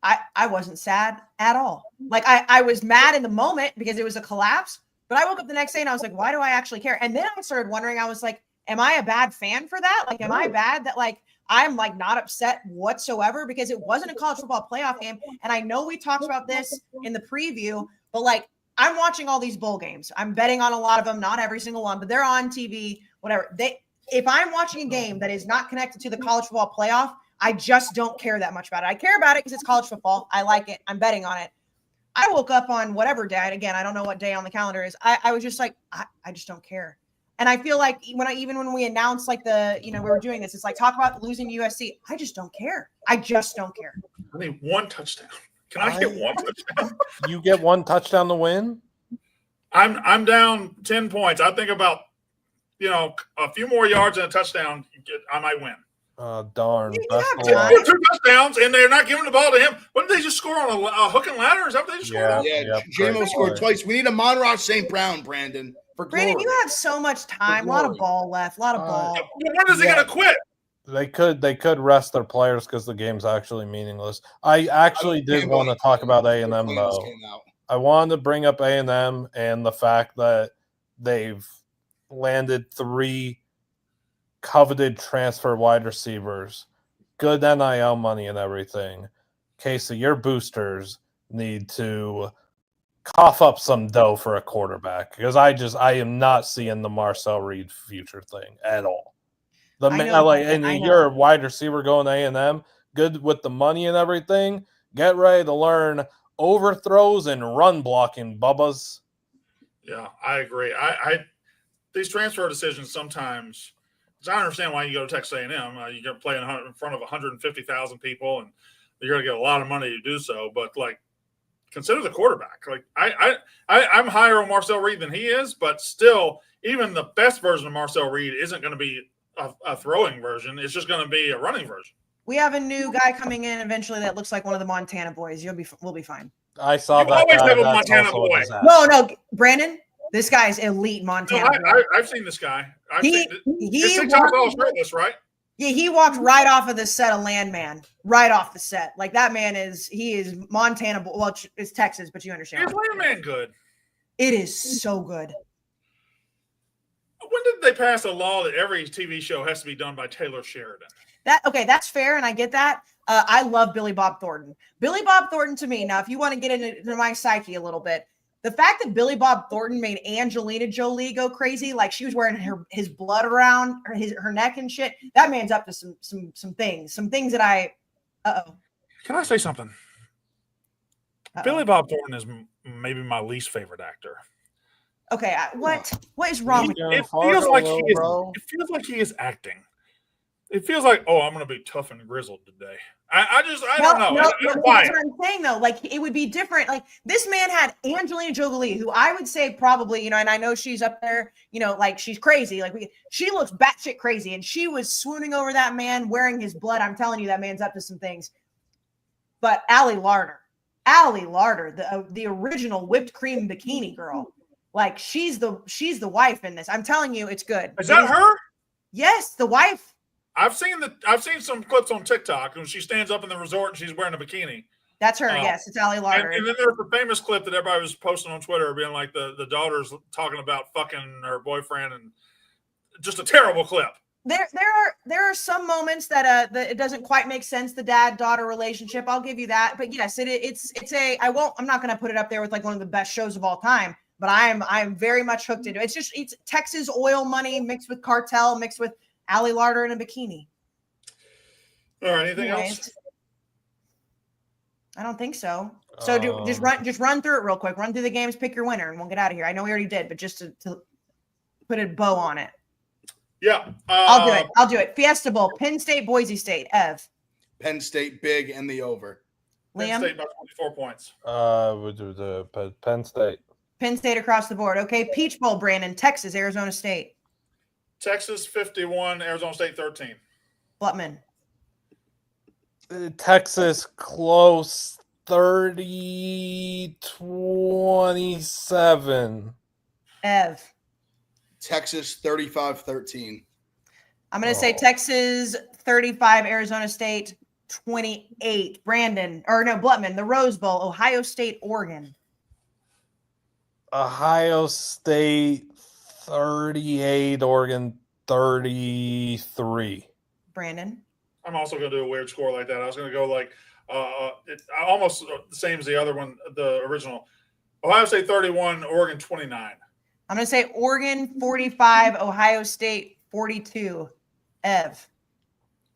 I wasn't sad at all. I was mad in the moment because it was a collapse, but I woke up the next day and I was like, why do I actually care? And then I started wondering. I was like, am I a bad fan for that? Am I bad that I'm not upset whatsoever because it wasn't a college football playoff game. And I know we talked about this in the preview, but I'm watching all these bowl games. I'm betting on a lot of them, not every single one, but they're on TV, whatever. If I'm watching a game that is not connected to the college football playoff, I just don't care that much about it. I care about it because it's college football. I like it. I'm betting on it. I woke up on whatever day. Again, I don't know what day on the calendar is. I was just I just don't care. And I feel like when we announced we were doing this, it's talk about losing USC. I just don't care. I just don't care. I need 1 touchdown. Can I get 1 touchdown? You get 1 touchdown to win? I'm down 10 points. I think about a few more yards and a touchdown, I might win. Darn. You have 2 touchdowns, and they're not giving the ball to him. What did they just score on a hook and ladder? Is that what they just scored on? Yeah, JMO scored twice. We need a Monroe St. Brown, Brandon. Brandon, you have so much time. A lot of ball left. A lot of ball. When is he going to quit? They could rest their players because the game's actually meaningless. I actually did want to talk about A&M, though. I wanted to bring up A&M and the fact that they've landed 3 coveted transfer wide receivers, good NIL money and everything. Kayce, your boosters need to cough up some dough for a quarterback because I am not seeing the Marcel Reed future thing at all. You're a wide receiver going to A&M, good with the money and everything. Get ready to learn overthrows and run blocking, Bubbas. Yeah, I agree. These transfer decisions sometimes, because I understand why you go to Texas A&M. You're going to play in front of 150,000 people, and you're going to get a lot of money to do so. But consider the quarterback. I'm higher on Marcel Reed than he is, but still, even the best version of Marcel Reed isn't going to be a throwing version. It's just going to be a running version. We have a new guy coming in eventually that looks like one of the Montana boys. We'll be fine. I saw that. Always guy. have a That's Montana also boy. No, Brandon. This guy's elite Montana. No, I've seen this guy. His TikTok's all shirtless, right? Yeah, he walked right off of the set of Landman, right off the set. That man is Montana. Well, it's Texas, but you understand. Is Landman good? It is so good. When did they pass a law that every TV show has to be done by Taylor Sheridan? That's fair, and I get that. I love Billy Bob Thornton. Billy Bob Thornton to me, now if you want to get into my psyche a little bit, the fact that Billy Bob Thornton made Angelina Jolie go crazy, she was wearing his blood around her neck and shit, that man's up to some things that I Can I say something? Billy Bob Thornton is maybe my least favorite actor. Okay, what is wrong with you? It feels like it feels like he is acting. It feels like, oh, I'm going to be tough and grizzled today. I don't know. No, I that's don't buy what I'm saying though. Like it would be different. Like this man had Angelina Jolie, who I would say probably, and I know she's up there, like she's crazy. Like she looks batshit crazy, and she was swooning over that man, wearing his blood. I'm telling you, that man's up to some things. But Allie Larder, the original whipped cream bikini girl, like she's the wife in this. I'm telling you, it's good. Is that her? Yes, the wife. I've seen some clips on TikTok when she stands up in the resort and she's wearing a bikini. That's her. Yes, it's Allie Larder. And then there's a famous clip that everybody was posting on Twitter, being like the daughter's talking about fucking her boyfriend, and just a terrible clip. There are some moments that it doesn't quite make sense, the dad-daughter relationship. I'll give you that. But yes, I'm not going to put it up there with like one of the best shows of all time, but I'm very much hooked into it. It's Texas oil money mixed with cartel, mixed with Allie Larder in a bikini. All right, anything else? I don't think so. So just run through it real quick. Run through the games, pick your winner, and we'll get out of here. I know we already did, but just to put a bow on it. Yeah. I'll do it. Fiesta Bowl, Penn State, Boise State. Ev. Penn State big and the over. Liam? Penn State by 24 points. We'll do the Penn State. Penn State across the board. Okay, Peach Bowl, Brandon, Texas, Arizona State. Texas 51, Arizona State 13. Blutman. Texas close 30-27. Ev. Texas 35-13. I'm going to say Texas 35, Arizona State 28. Blutman, the Rose Bowl, Ohio State, Oregon. Ohio State 38, Oregon 33. Brandon. I'm also going to do a weird score like that. I was going to go like almost the same as the other one, the original. Ohio State 31, Oregon 29. I'm going to say Oregon 45, Ohio State 42. Ev.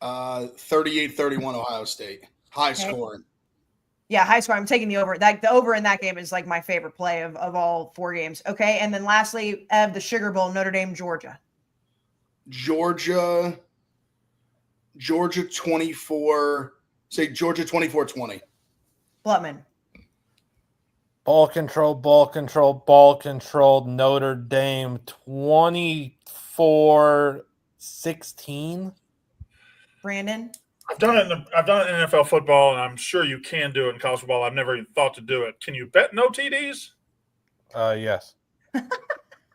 38-31 Ohio State. High scoring. Yeah, high score. I'm taking the over. The over in that game is like my favorite play of all four games. Okay, and then lastly, Ev, the Sugar Bowl, Notre Dame, Georgia. Georgia 24. Say Georgia 24-20. Blutman. Ball control. Notre Dame 24-16. Brandon. I've done it in NFL football, and I'm sure you can do it in college football. I've never even thought to do it. Can you bet no TDs? Yes.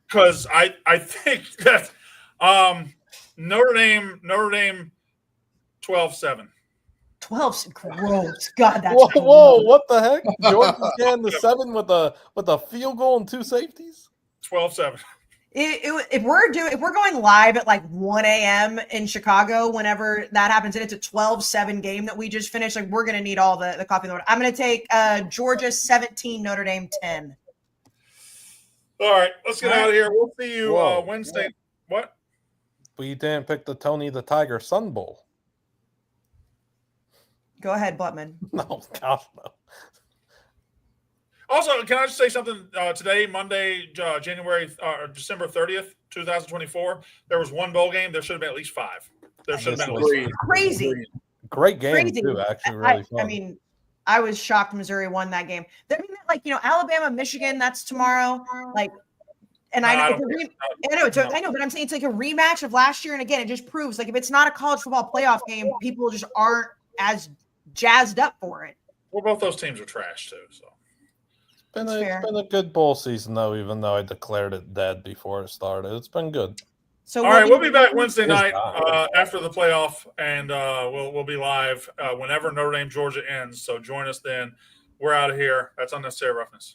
Because I think that Notre Dame 12-7. 12's gross. God, that's whoa! What the heck? Georgia's getting the 7 with a field goal and 2 safeties. 12-7. If we're going live at like 1 a.m. in Chicago, whenever that happens, and it's a 12-7 game that we just finished, like we're gonna need all the coffee in the morning. I'm gonna take Georgia 17, Notre Dame 10. All right, let's get out of here. We'll see you Wednesday. What? We didn't pick the Tony the Tiger Sun Bowl. Go ahead, Blutman. No, gosh, no. Also, can I just say something? Today, Monday, December 30th, 2024, there was one bowl game. There should have been at least 5. There should have been at least 5. Crazy. Great game, too, actually, really fun. I mean, I was shocked Missouri won that game. I mean, like, Alabama, Michigan, that's tomorrow. Like, and I know, but I'm saying it's like a rematch of last year. And again, it just proves, like, if it's not a college football playoff game, people just aren't as jazzed up for it. Well, both those teams are trash, too, so. It's been a good bowl season, though, even though I declared it dead before it started. It's been good. So all right, we'll be back Wednesday night after the playoff, and we'll be live whenever Notre Dame Georgia ends. So join us then. We're out of here. That's Unnecessary Roughness.